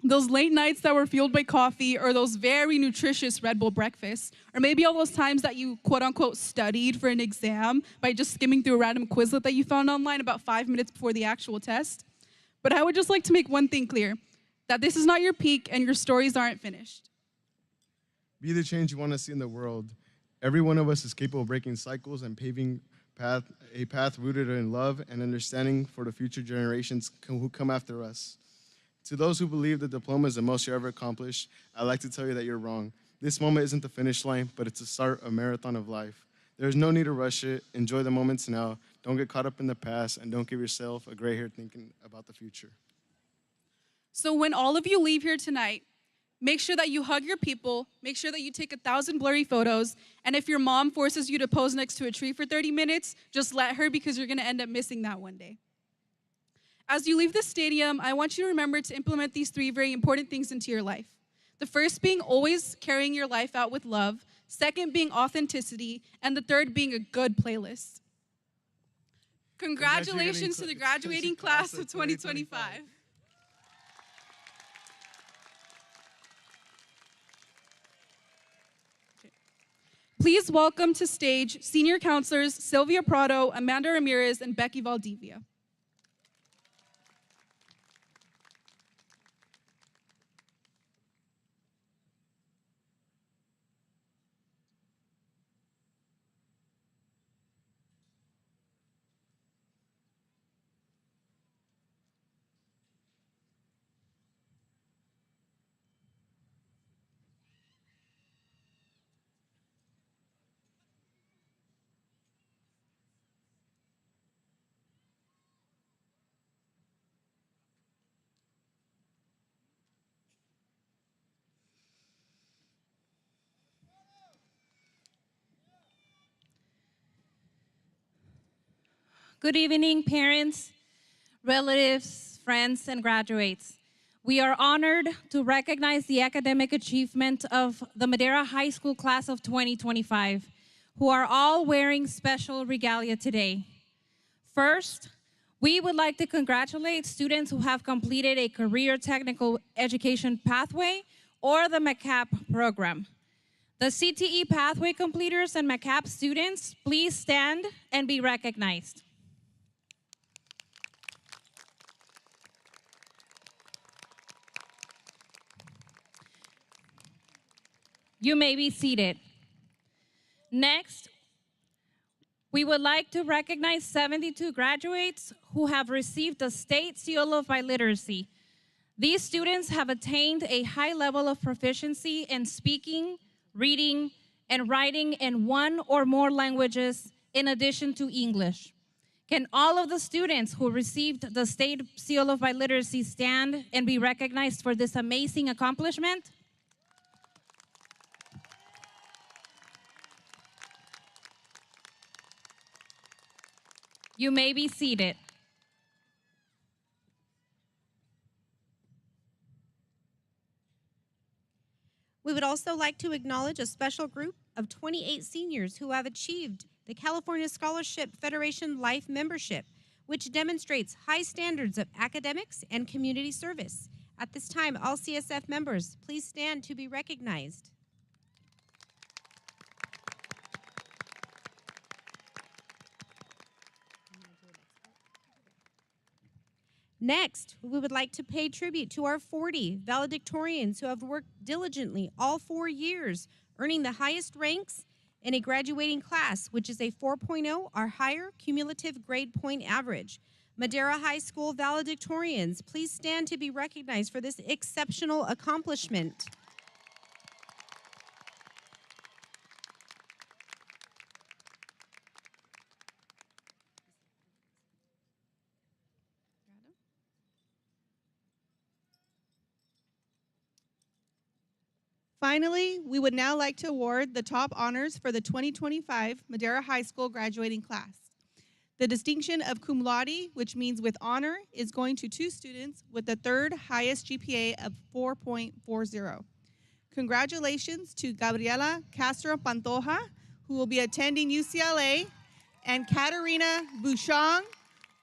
[SPEAKER 13] Those late nights that were fueled by coffee, or those very nutritious Red Bull breakfasts, or maybe all those times that you quote-unquote studied for an exam by just skimming through a random Quizlet that you found online about 5 minutes before the actual test. But I would just like to make one thing clear, that this is not your peak and your stories aren't finished.
[SPEAKER 12] Be the change you want to see in the world. Every one of us is capable of breaking cycles and paving a path rooted in love and understanding for the future generations who come after us. To those who believe the diploma is the most you ever accomplished, I'd like to tell you that you're wrong. This moment isn't the finish line, but it's the start of a marathon of life. There's no need to rush it. Enjoy the moments now. Don't get caught up in the past, and don't give yourself a gray hair thinking about the future.
[SPEAKER 13] So when all of you leave here tonight, make sure that you hug your people, make sure that you take 1,000 blurry photos, and if your mom forces you to pose next to a tree for 30 minutes, just let her because you're gonna end up missing that one day. As you leave the stadium, I want you to remember to implement these 3 very important things into your life. The first being always carrying your life out with love, second being authenticity, and the third being a good playlist. Congratulations to the graduating class of 2025. Please welcome to stage senior counselors Sylvia Prado, Amanda Ramirez, and Becky Valdivia.
[SPEAKER 3] Good evening, parents, relatives, friends, and graduates. We are honored to recognize the academic achievement of the Madera High School class of 2025, who are all wearing special regalia today. First, we would like to congratulate students who have completed a career technical education pathway or the MCAP program. The CTE pathway completers and MCAP students, please stand and be recognized. You may be seated. Next, we would like to recognize 72 graduates who have received the State Seal of Biliteracy. These students have attained a high level of proficiency in speaking, reading, and writing in 1 or more languages in addition to English. Can all of the students who received the State Seal of Biliteracy stand and be recognized for this amazing accomplishment? You may be seated.
[SPEAKER 14] We would also like to acknowledge a special group of 28 seniors who have achieved the California Scholarship Federation Life membership, which demonstrates high standards of academics and community service. At this time, all CSF members, please stand to be recognized. Next, we would like to pay tribute to our 40 valedictorians who have worked diligently all 4 years, earning the highest ranks in a graduating class, which is a 4.0 or higher cumulative grade point average. Madera High School valedictorians, please stand to be recognized for this exceptional accomplishment.
[SPEAKER 15] Finally, we would now like to award the top honors for the 2025 Madera High School graduating class. The distinction of cum laude, which means with honor, is going to 2 students with the 3rd highest GPA of 4.40. Congratulations to Gabriela Castro Pantoja, who will be attending UCLA, and Katarina Bouchon,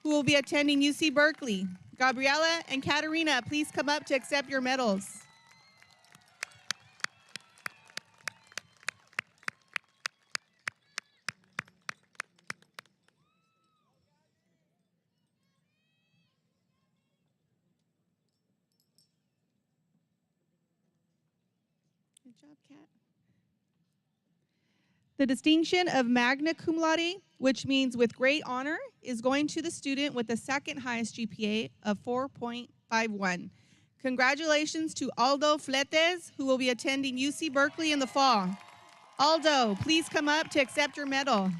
[SPEAKER 15] who will be attending UC Berkeley. Gabriela and Katarina, please come up to accept your medals. Good job, Kat. The distinction of magna cum laude, which means with great honor, is going to the student with the 2nd highest GPA of 4.51. Congratulations to Aldo Fletes, who will be attending UC Berkeley in the fall. Aldo, please come up to accept your medal.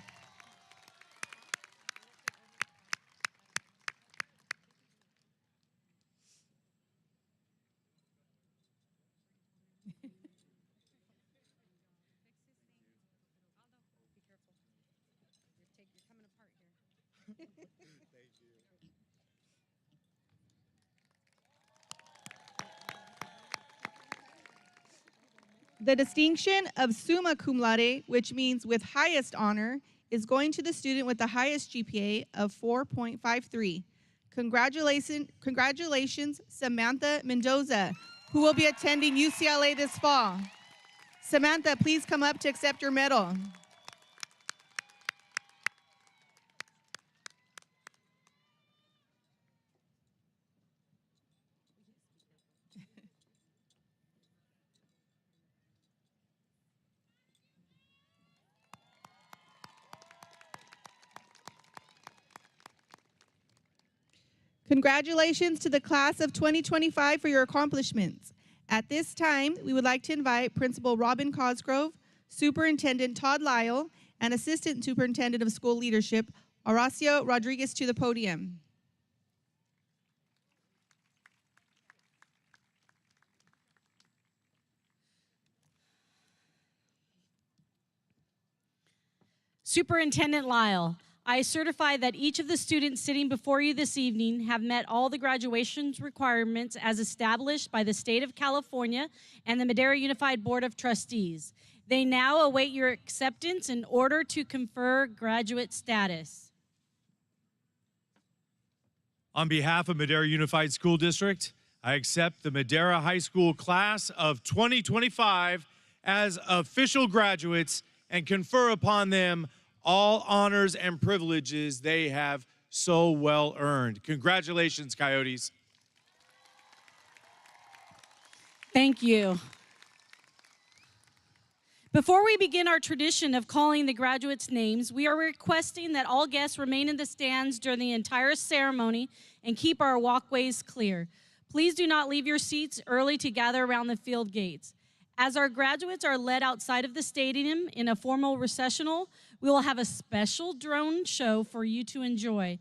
[SPEAKER 15] The distinction of summa cum laude, which means with highest honor, is going to the student with the highest GPA of 4.53. Congratulations, Samantha Mendoza, who will be attending UCLA this fall. Samantha, please come up to accept your medal. Congratulations to the class of 2025 for your accomplishments. At this time, we would like to invite Principal Robin Cosgrove, Superintendent Todd Lyle, and Assistant Superintendent of School Leadership, Horacio Rodriguez, to the podium.
[SPEAKER 2] Superintendent Lyle, I certify that each of the students sitting before you this evening have met all the graduation requirements as established by the State of California and the Madera Unified Board of Trustees. They now await your acceptance in order to confer graduate status.
[SPEAKER 1] On behalf of Madera Unified School District, I accept the Madera High School class of 2025 as official graduates and confer upon them all honors and privileges they have so well earned. Congratulations, Coyotes.
[SPEAKER 2] Thank you. Before we begin our tradition of calling the graduates' names, we are requesting that all guests remain in the stands during the entire ceremony and keep our walkways clear. Please do not leave your seats early to gather around the field gates. As our graduates are led outside of the stadium in a formal recessional, we will have a special drone show for you to enjoy.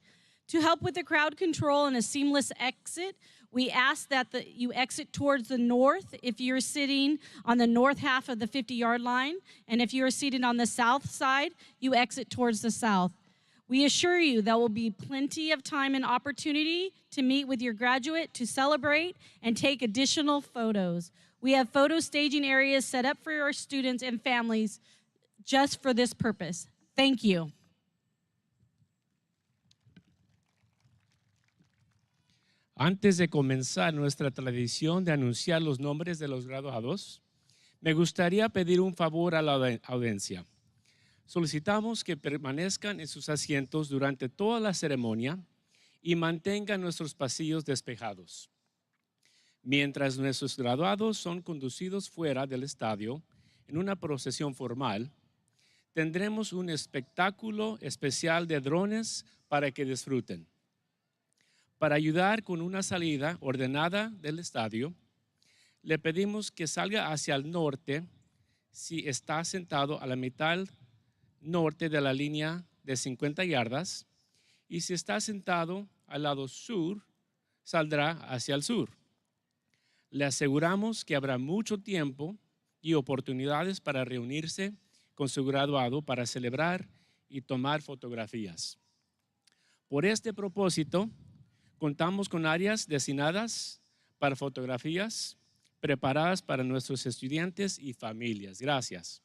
[SPEAKER 2] To help with the crowd control and a seamless exit, we ask that you exit towards the north if you're sitting on the north half of the 50-yard line, and if you're seated on the south side, you exit towards the south. We assure you there will be plenty of time and opportunity to meet with your graduate, to celebrate, and take additional photos. We have photo staging areas set up for our students and families just for this purpose. Thank you.
[SPEAKER 16] Antes de comenzar nuestra tradición de anunciar los nombres de los graduados, me gustaría pedir un favor a la audiencia. Solicitamos que permanezcan en sus asientos durante toda la ceremonia y mantengan nuestros pasillos despejados. Mientras nuestros graduados son conducidos fuera del estadio en una procesión formal, tendremos un espectáculo especial de drones para que disfruten. Para ayudar con una salida ordenada del estadio, le pedimos que salga hacia el norte si está sentado a la mitad norte de la línea de 50 yardas y si está sentado al lado sur, saldrá hacia el sur. Le aseguramos que habrá mucho tiempo y oportunidades para reunirse con su graduado para celebrar y tomar fotografías. Por este propósito, contamos con áreas designadas para fotografías preparadas para nuestros estudiantes y familias. Gracias.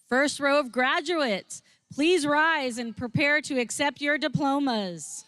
[SPEAKER 2] First row of graduates, please rise and prepare to accept your diplomas.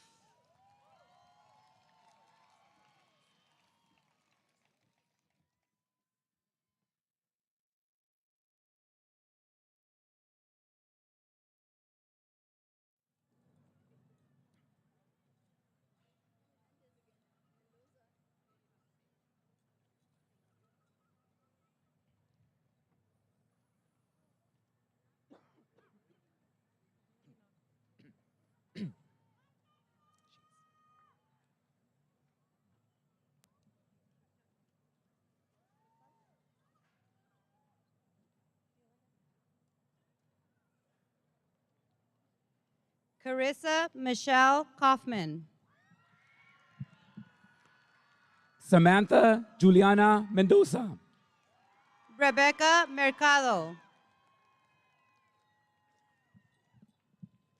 [SPEAKER 3] Carissa Michelle Kaufman.
[SPEAKER 7] Samantha Juliana Mendoza.
[SPEAKER 3] Rebecca Mercado.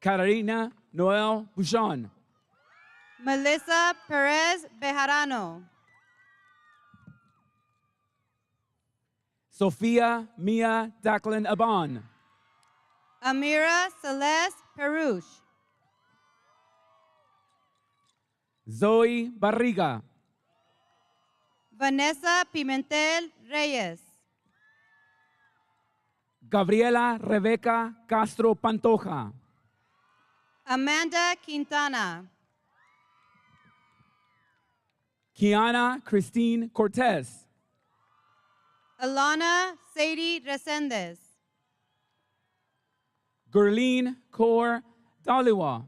[SPEAKER 7] Carolina Noel Bouchon.
[SPEAKER 3] Melissa Perez Bejarano.
[SPEAKER 7] Sofia Mia Declan Aban.
[SPEAKER 3] Amira Celeste Perush.
[SPEAKER 7] Zoe Barriga.
[SPEAKER 3] Vanessa Pimentel Reyes.
[SPEAKER 7] Gabriela Rebeca Castro Pantoja.
[SPEAKER 3] Amanda Quintana.
[SPEAKER 7] Kiana Christine Cortez.
[SPEAKER 3] Alana Sadie Resendez.
[SPEAKER 7] Gurleen Kaur Daliwa.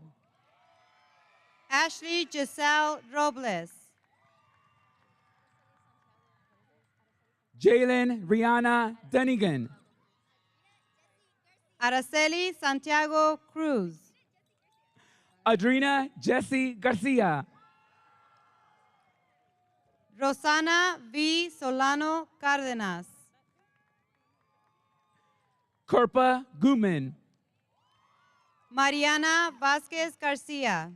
[SPEAKER 3] Ashley Giselle Robles.
[SPEAKER 7] Jalen Rihanna Denigan.
[SPEAKER 3] Araceli Santiago Cruz.
[SPEAKER 7] Adrina Jessie Garcia.
[SPEAKER 3] Rosana V. Solano Cárdenas.
[SPEAKER 7] Kirpa Guman.
[SPEAKER 3] Mariana Vázquez Garcia.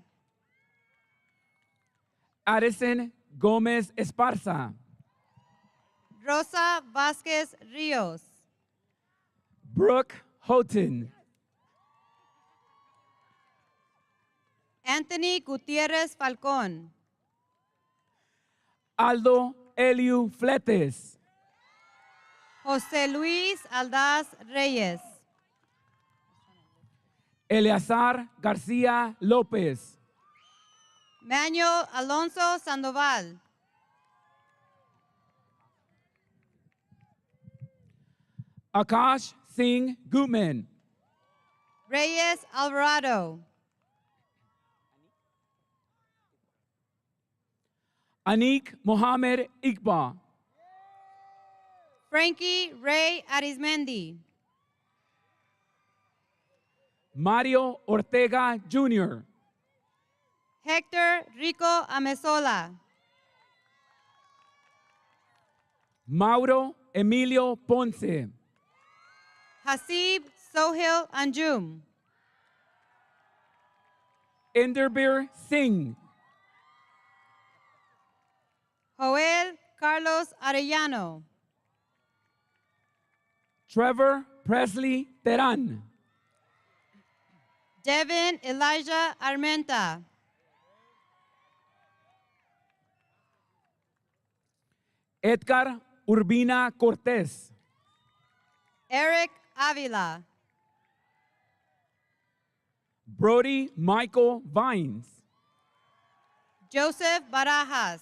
[SPEAKER 7] Addison Gomez Esparza.
[SPEAKER 3] Rosa Vázquez Ríos.
[SPEAKER 7] Brooke Houghton.
[SPEAKER 3] Anthony Gutiérrez Falcón.
[SPEAKER 7] Aldo Eliu Fletes.
[SPEAKER 3] José Luis Aldaz Reyes.
[SPEAKER 7] Eleazar García López.
[SPEAKER 3] Manuel Alonso Sandoval.
[SPEAKER 7] Akash Singh Gutman.
[SPEAKER 3] Reyes Alvarado.
[SPEAKER 7] Anik Mohamed Iqbal.
[SPEAKER 3] Frankie Ray Arizmendi.
[SPEAKER 7] Mario Ortega Jr.
[SPEAKER 3] Hector Rico Amezola.
[SPEAKER 7] Mauro Emilio Ponce.
[SPEAKER 17] Hasib Sohil Anjum.
[SPEAKER 7] Inderbir Singh.
[SPEAKER 17] Joel Carlos Arellano.
[SPEAKER 7] Trevor Presley Teran.
[SPEAKER 17] Devin Elijah Armenta.
[SPEAKER 7] Edgar Urbina Cortez.
[SPEAKER 17] Eric Avila.
[SPEAKER 7] Brody Michael Vines.
[SPEAKER 17] Joseph Barajas.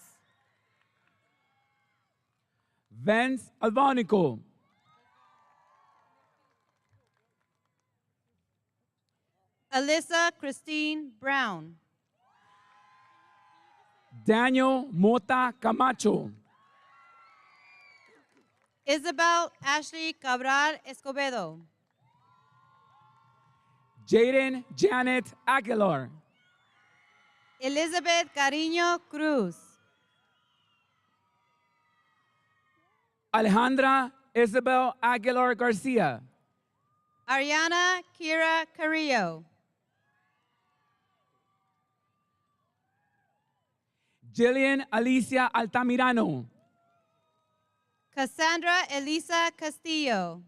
[SPEAKER 7] Vance Alvanico.
[SPEAKER 17] Alyssa Christine Brown.
[SPEAKER 7] Daniel Mota Camacho.
[SPEAKER 17] Isabel Ashley Cabral Escobedo.
[SPEAKER 7] Jaden Janet Aguilar.
[SPEAKER 17] Elizabeth Cariño Cruz.
[SPEAKER 7] Alejandra Isabel Aguilar Garcia.
[SPEAKER 17] Ariana Kira Carrillo.
[SPEAKER 7] Jillian Alicia Altamirano.
[SPEAKER 17] Cassandra Elisa Castillo.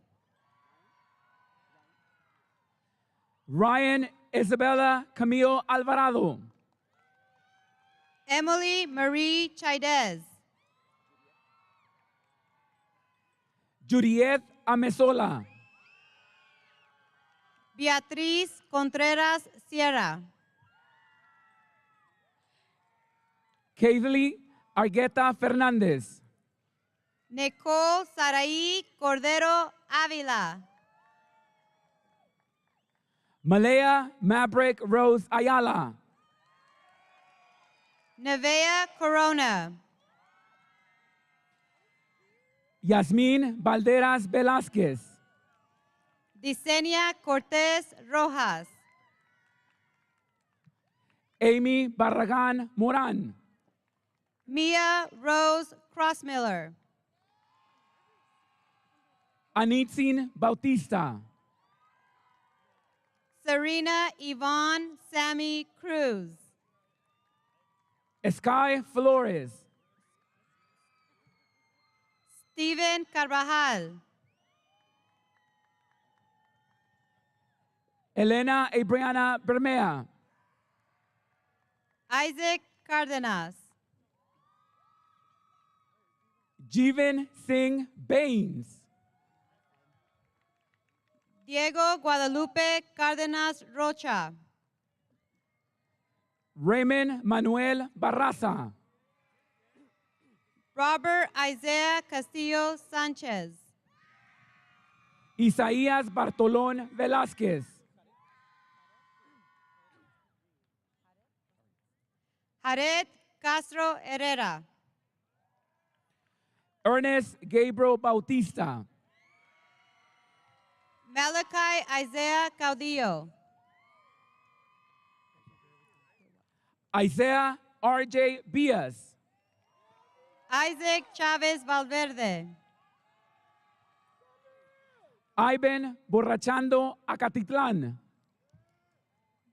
[SPEAKER 7] Ryan Isabella Camilo Alvarado.
[SPEAKER 17] Emily Marie Chaidez.
[SPEAKER 7] Juliet Amesola.
[SPEAKER 17] Beatriz Contreras Sierra.
[SPEAKER 7] Kaylee Argueta Fernandez.
[SPEAKER 17] Nicole Saraí Cordero Ávila.
[SPEAKER 7] Malaya Maverick Rose Ayala.
[SPEAKER 17] Nevea Corona.
[SPEAKER 7] Yasmin Valderas Velázquez.
[SPEAKER 17] Disenia Cortés Rojas.
[SPEAKER 7] Amy Barragán Morán.
[SPEAKER 17] Mia Rose Crossmiller.
[SPEAKER 7] Anitzin Bautista.
[SPEAKER 17] Serena Yvonne Sammy Cruz.
[SPEAKER 7] Sky Flores.
[SPEAKER 17] Steven Carvajal.
[SPEAKER 7] Elena Abriana Bermea.
[SPEAKER 17] Isaac Cardenas.
[SPEAKER 7] Jeevan Singh Baines.
[SPEAKER 17] Diego Guadalupe Cárdenas Rocha.
[SPEAKER 7] Raymond Manuel Barraza.
[SPEAKER 17] Robert Isaiah Castillo Sánchez.
[SPEAKER 7] Isaías Bartolón Velázquez.
[SPEAKER 17] Jared Castro Herrera.
[SPEAKER 7] Ernest Gabriel Bautista.
[SPEAKER 17] Malachi Isaiah Caudillo.
[SPEAKER 7] Isaiah R.J. Bias.
[SPEAKER 17] Isaac Chavez Valverde.
[SPEAKER 7] Ivan Borrachando Acatitlán.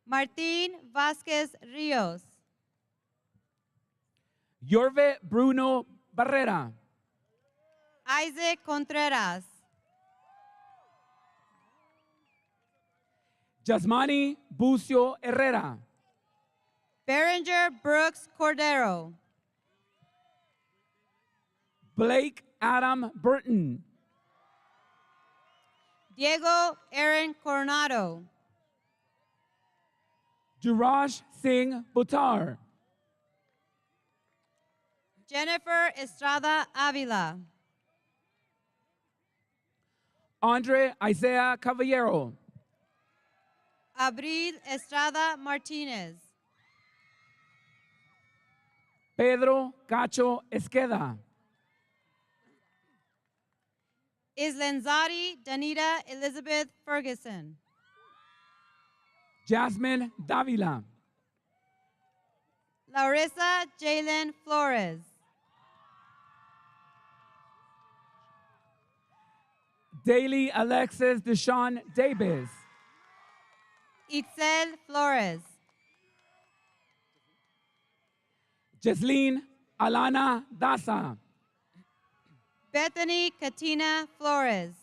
[SPEAKER 17] Martín Vázquez Ríos.
[SPEAKER 7] Yorve Bruno Barrera.
[SPEAKER 17] Isaac Contreras.
[SPEAKER 7] Jasmani Bucio Herrera.
[SPEAKER 17] Berenger Brooks Cordero.
[SPEAKER 7] Blake Adam Burton.
[SPEAKER 17] Diego Aaron Coronado.
[SPEAKER 7] Juraj Singh Buttar.
[SPEAKER 17] Jennifer Estrada Avila.
[SPEAKER 7] Andre Isaiah Caballero.
[SPEAKER 17] Abril Estrada Martinez.
[SPEAKER 7] Pedro Cacho Esqueda.
[SPEAKER 17] Islenzari Danita Elizabeth Ferguson.
[SPEAKER 7] Jasmine Davila.
[SPEAKER 17] Larissa Jalen Flores.
[SPEAKER 7] Daily Alexis Deshawn Davis.
[SPEAKER 17] Itzel Flores.
[SPEAKER 7] Jesline Alana Daza.
[SPEAKER 17] Bethany Katina Flores.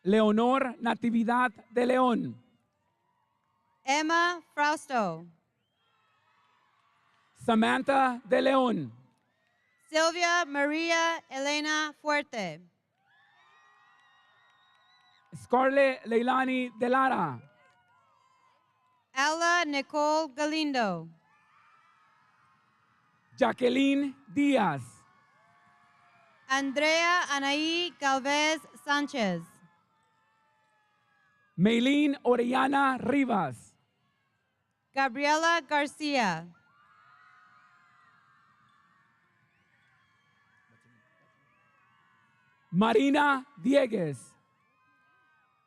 [SPEAKER 7] Leonor Natividad de León.
[SPEAKER 17] Emma Frausto.
[SPEAKER 7] Samantha de León.
[SPEAKER 17] Silvia Maria Elena Fuerte.
[SPEAKER 7] Scarlett Leilani de Lara.
[SPEAKER 17] Ella Nicole Galindo.
[SPEAKER 7] Jacqueline Díaz.
[SPEAKER 17] Andrea Anaí Galvez Sánchez.
[SPEAKER 7] Maylene Orellana Rivas.
[SPEAKER 17] Gabriela Garcia.
[SPEAKER 7] Marina Diegues.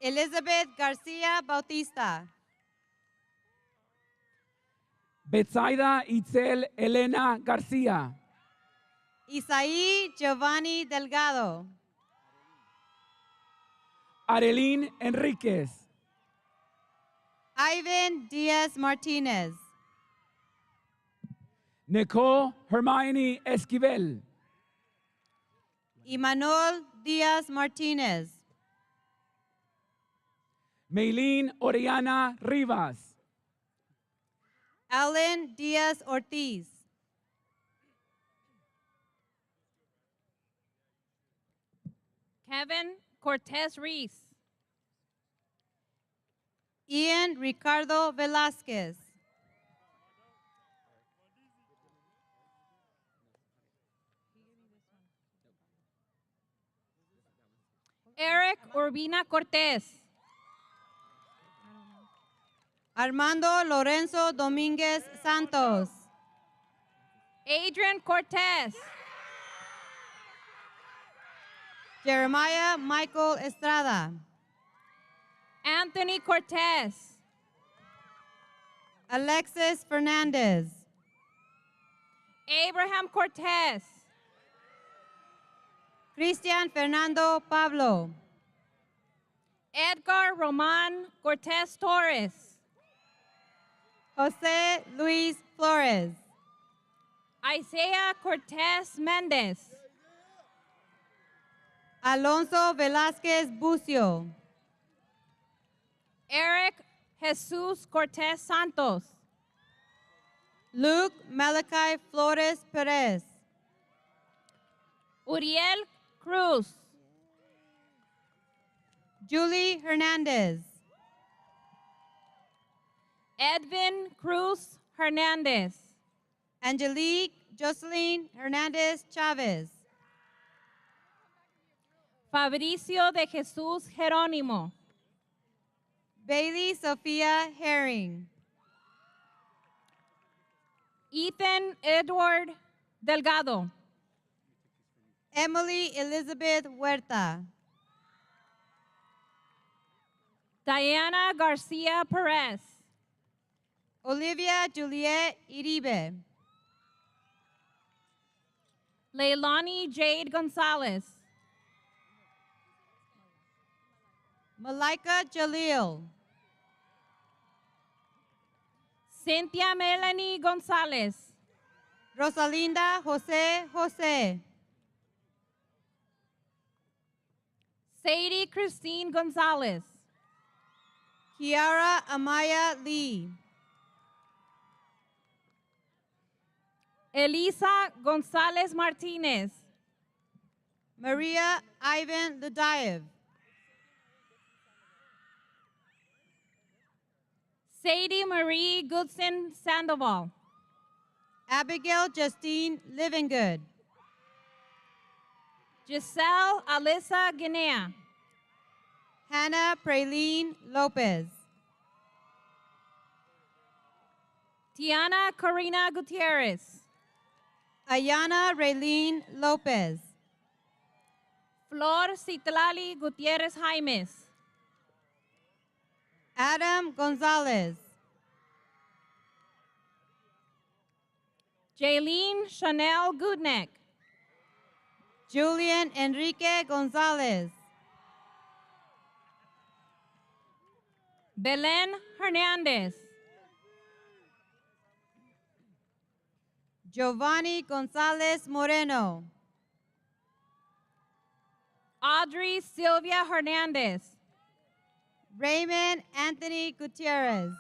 [SPEAKER 17] Elizabeth Garcia Bautista.
[SPEAKER 7] Betsaida Itzel Elena Garcia.
[SPEAKER 17] Isaí Giovanni Delgado.
[SPEAKER 7] Arelín Enríquez.
[SPEAKER 17] Ivan Diaz Martinez.
[SPEAKER 7] Nicole Hermione Esquivel.
[SPEAKER 17] Imanol Diaz Martinez.
[SPEAKER 7] Maylene Orellana Rivas.
[SPEAKER 17] Alan Diaz Ortiz.
[SPEAKER 3] Kevin Cortez Reese.
[SPEAKER 17] Ian Ricardo Velázquez.
[SPEAKER 3] Eric Urbina Cortez.
[SPEAKER 17] Armando Lorenzo Domínguez Santos.
[SPEAKER 3] Adrian Cortez.
[SPEAKER 17] Jeremiah Michael Estrada.
[SPEAKER 3] Anthony Cortez.
[SPEAKER 17] Alexis Fernandez.
[SPEAKER 3] Abraham Cortez.
[SPEAKER 17] Cristian Fernando Pablo.
[SPEAKER 3] Edgar Roman Cortez Torres.
[SPEAKER 17] Jose Luis Flores.
[SPEAKER 3] Isaiah Cortez Mendez.
[SPEAKER 17] Alonso Velázquez Bucio.
[SPEAKER 3] Eric Jesus Cortez Santos.
[SPEAKER 17] Luke Malachi Flores Perez.
[SPEAKER 3] Uriel Cruz.
[SPEAKER 17] Julie Hernandez.
[SPEAKER 3] Edwin Cruz Hernandez.
[SPEAKER 17] Angelique Jocelyn Hernandez Chavez.
[SPEAKER 3] Fabricio de Jesús Jerónimo.
[SPEAKER 17] Bailey Sophia Herring.
[SPEAKER 3] Ethan Edward Delgado.
[SPEAKER 17] Emily Elizabeth Huerta.
[SPEAKER 3] Diana Garcia Perez.
[SPEAKER 17] Olivia Juliet Iribe.
[SPEAKER 3] Leilani Jade Gonzalez.
[SPEAKER 17] Malika Jalil.
[SPEAKER 3] Cynthia Melanie Gonzalez.
[SPEAKER 17] Rosalinda Jose Jose.
[SPEAKER 3] Sadie Christine Gonzalez.
[SPEAKER 17] Kiara Amaya Lee.
[SPEAKER 3] Elisa Gonzalez Martinez.
[SPEAKER 17] Maria Ivan Ludayev.
[SPEAKER 3] Sadie Marie Goodson Sandoval.
[SPEAKER 17] Abigail Justine Livingood.
[SPEAKER 3] Giselle Alyssa Guinea.
[SPEAKER 17] Hannah Praline Lopez.
[SPEAKER 3] Tiana Corina Gutierrez.
[SPEAKER 17] Ayana Raylene Lopez.
[SPEAKER 3] Flor Citlali Gutierrez Jaimes.
[SPEAKER 17] Adam Gonzalez.
[SPEAKER 3] Jaylene Chanel Goodneck.
[SPEAKER 17] Julian Enrique Gonzalez.
[SPEAKER 3] Belen Hernandez.
[SPEAKER 17] Giovanni Gonzalez Moreno.
[SPEAKER 3] Audrey Sylvia Hernandez.
[SPEAKER 17] Raymond Anthony Gutierrez.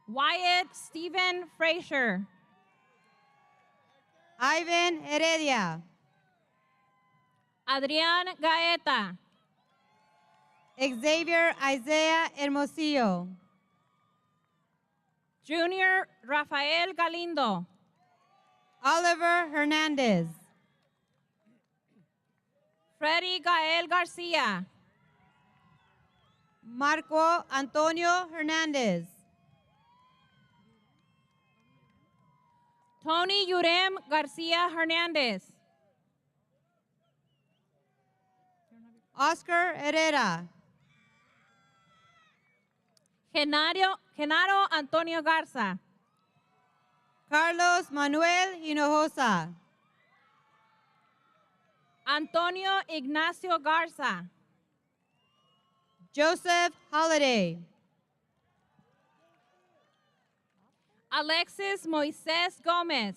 [SPEAKER 3] Wyatt Stephen Frazier.
[SPEAKER 17] Ivan Heredia.
[SPEAKER 3] Adrián Gaeta.
[SPEAKER 17] Xavier Isaiah Hermosillo.
[SPEAKER 3] Junior Rafael Galindo.
[SPEAKER 17] Oliver Hernandez.
[SPEAKER 3] Freddy Gael Garcia.
[SPEAKER 17] Marco Antonio Hernandez.
[SPEAKER 3] Tony Yurem Garcia Hernandez.
[SPEAKER 17] Oscar Herrera.
[SPEAKER 3] Genaro Antonio Garza.
[SPEAKER 17] Carlos Manuel Hinojosa.
[SPEAKER 3] Antonio Ignacio Garza.
[SPEAKER 17] Joseph Holiday.
[SPEAKER 3] Alexis Moises Gomez.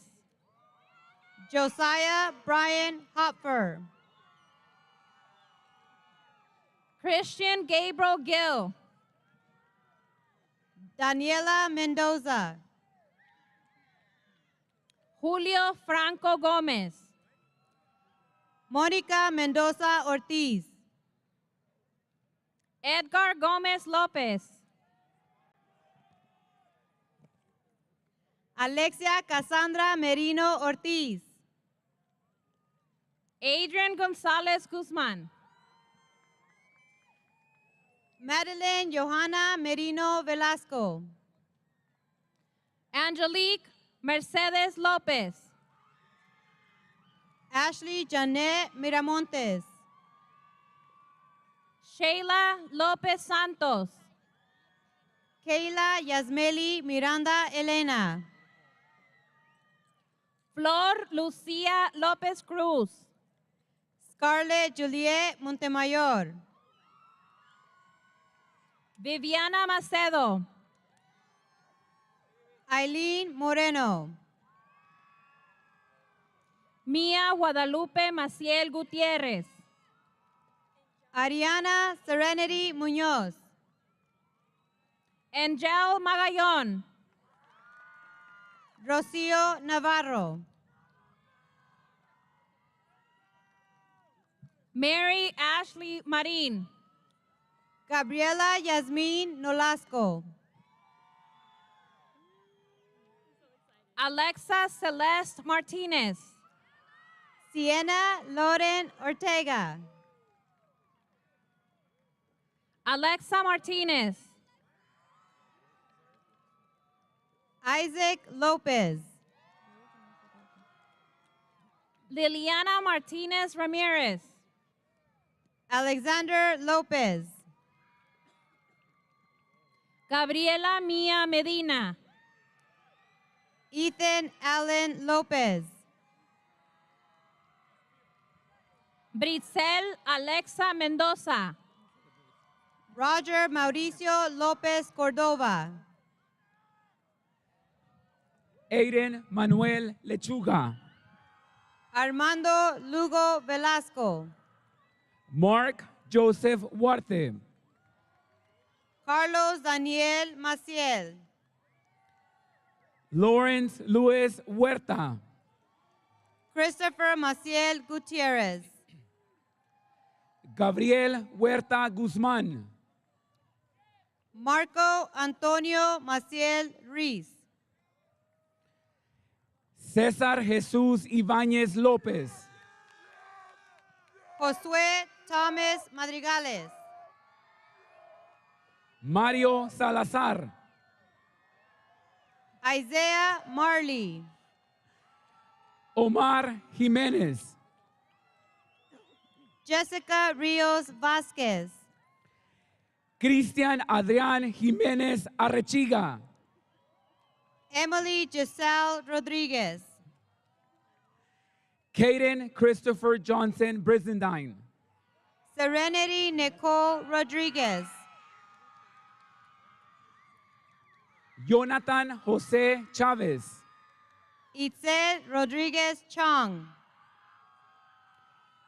[SPEAKER 17] Josiah Brian Hopfer.
[SPEAKER 3] Christian Gabriel Gill.
[SPEAKER 17] Daniela Mendoza.
[SPEAKER 3] Julio Franco Gomez.
[SPEAKER 17] Mónica Mendoza Ortiz.
[SPEAKER 3] Edgar Gomez Lopez.
[SPEAKER 17] Alexia Cassandra Merino Ortiz.
[SPEAKER 3] Adrian Gonzalez Guzman.
[SPEAKER 17] Madeline Johanna Merino Velasco.
[SPEAKER 3] Angelique Mercedes Lopez.
[SPEAKER 17] Ashley Janet Miramontes.
[SPEAKER 3] Sheila Lopez Santos.
[SPEAKER 17] Kayla Yasmeli Miranda Elena.
[SPEAKER 3] Flor Lucia Lopez Cruz.
[SPEAKER 17] Scarlett Juliet Montemayor.
[SPEAKER 3] Viviana Macedo.
[SPEAKER 17] Eileen Moreno.
[SPEAKER 3] Mia Guadalupe Maciel Gutiérrez.
[SPEAKER 17] Ariana Serenity Muñoz.
[SPEAKER 3] Angel Magallón.
[SPEAKER 17] Rocío Navarro.
[SPEAKER 3] Mary Ashley Marín.
[SPEAKER 17] Gabriela Yasmin Nolasco.
[SPEAKER 3] Alexa Celeste Martinez.
[SPEAKER 17] Sienna Loren Ortega.
[SPEAKER 3] Alexa Martinez.
[SPEAKER 17] Isaac Lopez.
[SPEAKER 3] Liliana Martinez Ramirez.
[SPEAKER 17] Alexander Lopez.
[SPEAKER 3] Gabriela Mia Medina.
[SPEAKER 17] Ethan Allen Lopez.
[SPEAKER 3] Britzel Alexa Mendoza.
[SPEAKER 17] Roger Mauricio Lopez Cordova.
[SPEAKER 7] Aiden Manuel Lechuga.
[SPEAKER 17] Armando Lugo Velasco.
[SPEAKER 7] Mark Joseph Huarte.
[SPEAKER 17] Carlos Daniel Maciel.
[SPEAKER 7] Lawrence Luis Huerta.
[SPEAKER 17] Christopher Maciel Gutierrez.
[SPEAKER 7] Gabriel Huerta Guzmán.
[SPEAKER 17] Marco Antonio Maciel Ruiz.
[SPEAKER 7] César Jesús Ibáñez López.
[SPEAKER 17] Josué Thomas Madrigales.
[SPEAKER 7] Mario Salazar.
[SPEAKER 17] Isaiah Marley.
[SPEAKER 7] Omar Jiménez.
[SPEAKER 17] Jessica Rios Vázquez.
[SPEAKER 7] Cristian Adrián Jiménez Arrechiga.
[SPEAKER 17] Emily Giselle Rodriguez.
[SPEAKER 7] Caden Christopher Johnson Brizendine.
[SPEAKER 17] Serenity Nicole Rodriguez.
[SPEAKER 7] Jonathan Jose Chavez.
[SPEAKER 17] Itzel Rodriguez Chong.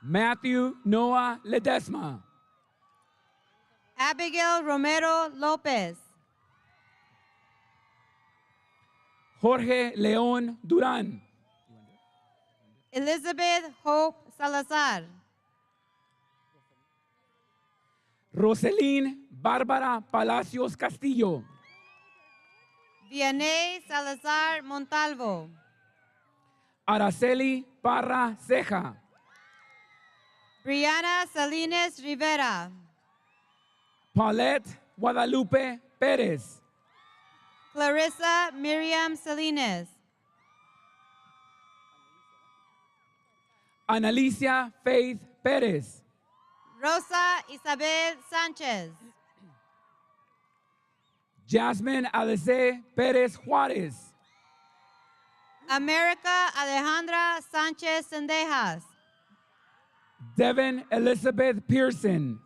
[SPEAKER 7] Matthew Noah Ledesma.
[SPEAKER 17] Abigail Romero Lopez.
[SPEAKER 7] Jorge León Durán.
[SPEAKER 17] Elizabeth Hope Salazar.
[SPEAKER 7] Roselín Bárbara Palacios Castillo.
[SPEAKER 17] Vianey Salazar Montalvo.
[SPEAKER 7] Araceli Parra Ceja.
[SPEAKER 17] Brianna Salinas Rivera.
[SPEAKER 7] Paulette Guadalupe Pérez.
[SPEAKER 17] Clarissa Miriam Salinas.
[SPEAKER 7] Analicia Faith Pérez.
[SPEAKER 17] Rosa Isabel Sánchez.
[SPEAKER 7] Jasmine Alice Pérez Juárez.
[SPEAKER 17] America Alejandra Sánchez Sendejas.
[SPEAKER 7] Devin Elizabeth Pearson.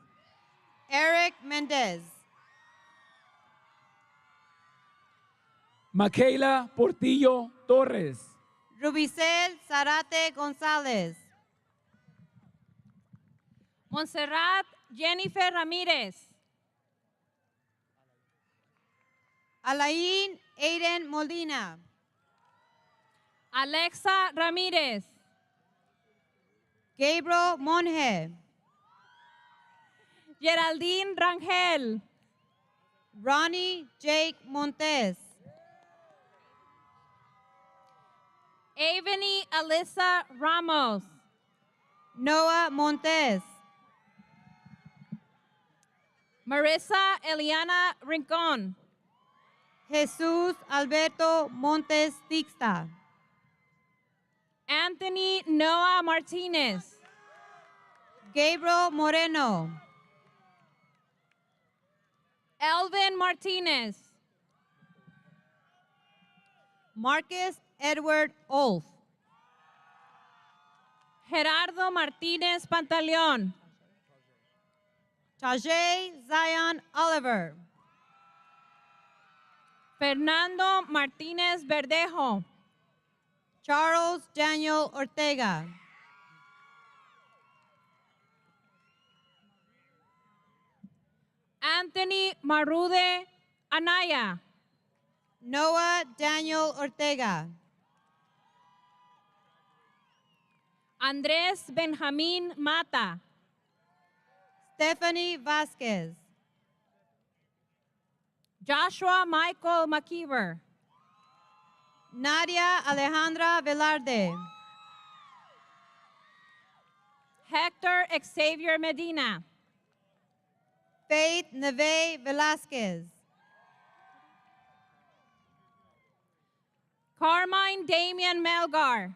[SPEAKER 17] Eric Mendez.
[SPEAKER 7] Michaela Portillo Torres.
[SPEAKER 17] Rubicel Zarate González.
[SPEAKER 3] Montserrat Jennifer Ramírez.
[SPEAKER 17] Alain Aiden Molina.
[SPEAKER 3] Alexa Ramírez.
[SPEAKER 17] Gabriel Monge.
[SPEAKER 3] Geraldine Rangel.
[SPEAKER 17] Ronnie Jake Montes.
[SPEAKER 3] Aveni Alyssa Ramos.
[SPEAKER 17] Noah Montes.
[SPEAKER 3] Marissa Eliana Rincon.
[SPEAKER 17] Jesús Alberto Montes Tixta.
[SPEAKER 3] Anthony Noah Martinez.
[SPEAKER 17] Gabriel Moreno.
[SPEAKER 3] Elvin Martinez.
[SPEAKER 17] Marcus Edward Olf.
[SPEAKER 3] Gerardo Martínez Pantaleón.
[SPEAKER 17] Tajay Zion Oliver.
[SPEAKER 3] Fernando Martínez Verdejo.
[SPEAKER 17] Charles Daniel Ortega.
[SPEAKER 3] Anthony Marude Anaya.
[SPEAKER 17] Noah Daniel Ortega.
[SPEAKER 3] Andrés Benjamín Mata.
[SPEAKER 17] Stephanie Vasquez.
[SPEAKER 3] Joshua Michael McKeever.
[SPEAKER 17] Nadia Alejandra Velarde.
[SPEAKER 3] Hector Xavier Medina.
[SPEAKER 17] Faith Neve Velasquez.
[SPEAKER 3] Carmine Damian Melgar.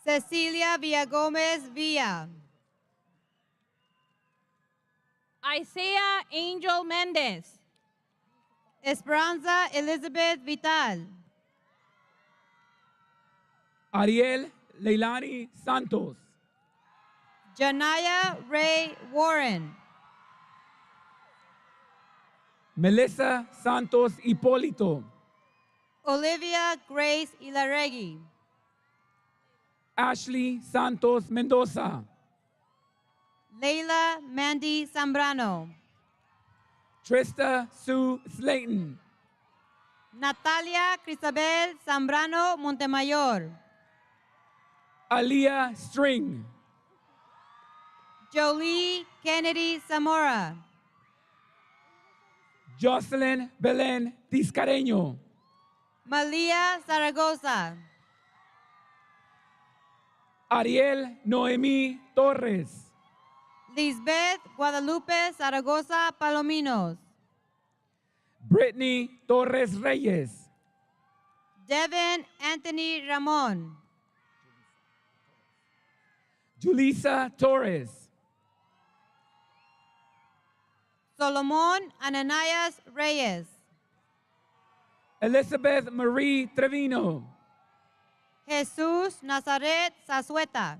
[SPEAKER 17] Cecilia Villagomez Villa.
[SPEAKER 3] Isaiah Angel Mendez.
[SPEAKER 17] Esperanza Elizabeth Vital.
[SPEAKER 7] Ariel Leilani Santos.
[SPEAKER 17] Janaya Ray Warren.
[SPEAKER 7] Melissa Santos Hipólito.
[SPEAKER 17] Olivia Grace Ilaregui.
[SPEAKER 7] Ashley Santos Mendoza.
[SPEAKER 17] Leila Mandy Zambrano.
[SPEAKER 7] Trista Sue Slayton.
[SPEAKER 17] Natalia Crisabel Zambrano Montemayor.
[SPEAKER 7] Aliyah String.
[SPEAKER 17] Jolie Kennedy Zamora.
[SPEAKER 7] Jocelyn Belen Tiscareño.
[SPEAKER 17] Malia Zaragoza.
[SPEAKER 7] Ariel Noemí Torres.
[SPEAKER 17] Lisbeth Guadalupe Zaragoza Palominos.
[SPEAKER 7] Brittany Torres Reyes.
[SPEAKER 17] Devin Anthony Ramon.
[SPEAKER 7] Julissa Torres.
[SPEAKER 17] Solomon Ananias Reyes.
[SPEAKER 7] Elizabeth Marie Trevino.
[SPEAKER 17] Jesus Nazaret Zazueta.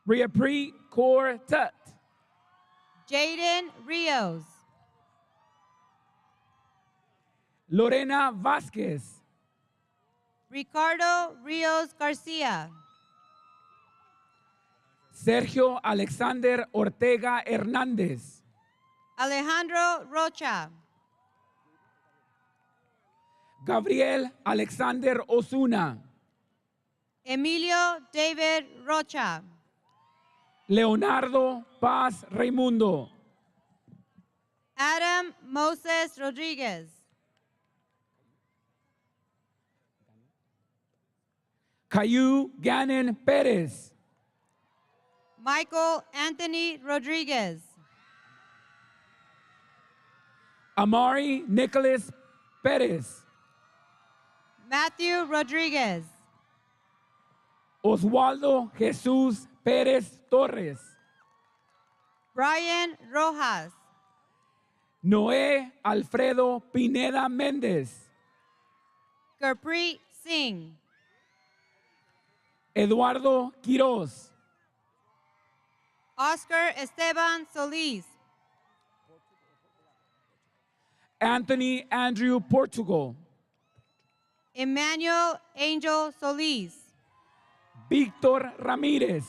[SPEAKER 7] Riapri Kaur Tut.
[SPEAKER 17] Jaden Rios.
[SPEAKER 7] Lorena Vasquez.
[SPEAKER 17] Ricardo Rios Garcia.
[SPEAKER 7] Sergio Alexander Ortega Hernández.
[SPEAKER 17] Alejandro Rocha.
[SPEAKER 7] Gabriel Alexander Osuna.
[SPEAKER 17] Emilio David Rocha.
[SPEAKER 7] Leonardo Paz Raimundo.
[SPEAKER 17] Adam Moses Rodriguez.
[SPEAKER 7] Cayu Gannon Perez.
[SPEAKER 17] Michael Anthony Rodriguez.
[SPEAKER 7] Amari Nicholas Perez.
[SPEAKER 17] Matthew Rodriguez.
[SPEAKER 7] Oswaldo Jesús Pérez Torres.
[SPEAKER 17] Brian Rojas.
[SPEAKER 7] Noé Alfredo Pineda Méndez.
[SPEAKER 17] Gurpreet Singh.
[SPEAKER 7] Eduardo Quiroz.
[SPEAKER 17] Oscar Esteban Solis.
[SPEAKER 7] Anthony Andrew Portugal.
[SPEAKER 17] Emmanuel Angel Solis.
[SPEAKER 7] Víctor Ramírez.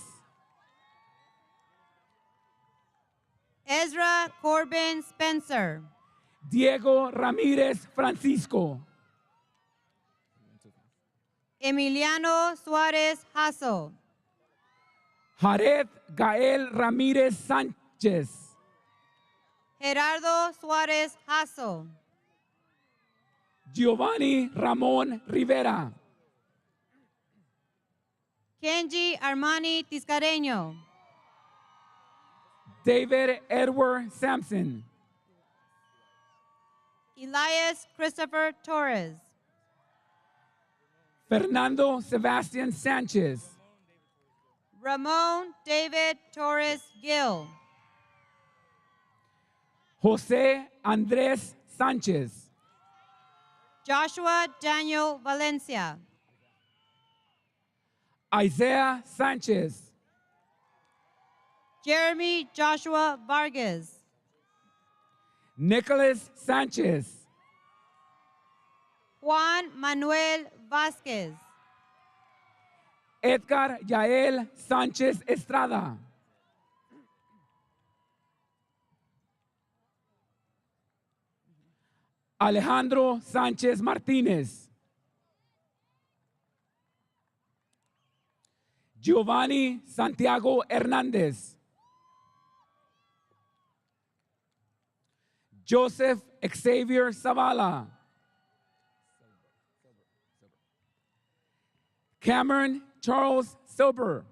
[SPEAKER 17] Ezra Corbin Spencer.
[SPEAKER 7] Diego Ramírez Francisco.
[SPEAKER 17] Emiliano Suárez Hasso.
[SPEAKER 7] Jared Gael Ramírez Sánchez.
[SPEAKER 17] Gerardo Suárez Hasso.
[SPEAKER 7] Giovanni Ramón Rivera.
[SPEAKER 17] Kenji Armani Tiscareño.
[SPEAKER 7] David Edward Sampson.
[SPEAKER 17] Elias Christopher Torres.
[SPEAKER 7] Fernando Sebastian Sánchez.
[SPEAKER 17] Ramon David Torres Gill.
[SPEAKER 7] José Andrés Sánchez.
[SPEAKER 17] Joshua Daniel Valencia.
[SPEAKER 7] Isaiah Sánchez.
[SPEAKER 17] Jeremy Joshua Vargas.
[SPEAKER 7] Nicholas Sánchez.
[SPEAKER 17] Juan Manuel Vázquez.
[SPEAKER 7] Edgar Yael Sánchez Estrada. Alejandro Sánchez Martínez. Giovanni Santiago Hernández. Joseph Xavier Zavala. Cameron Charles Silber.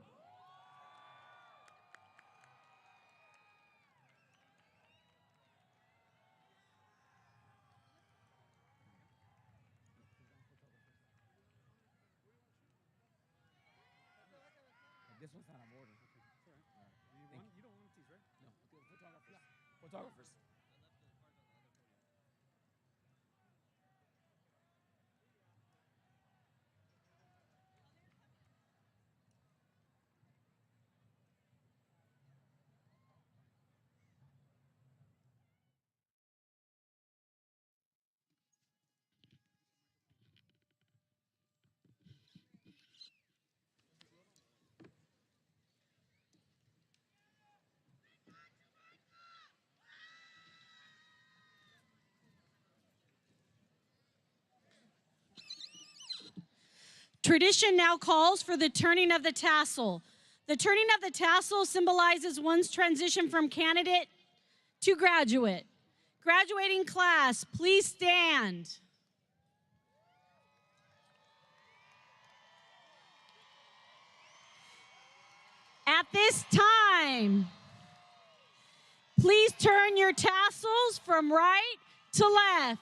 [SPEAKER 7] This one's not on order. You don't want these, right? No. Photographers.
[SPEAKER 2] Tradition now calls for the turning of the tassel. The turning of the tassel symbolizes one's transition from candidate to graduate. Graduating class, please stand. At this time, please turn your tassels from right to left.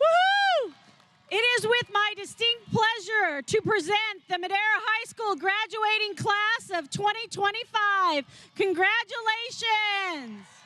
[SPEAKER 2] Woohoo! It is with my distinct pleasure to present the Madera High School graduating class of 2025. Congratulations!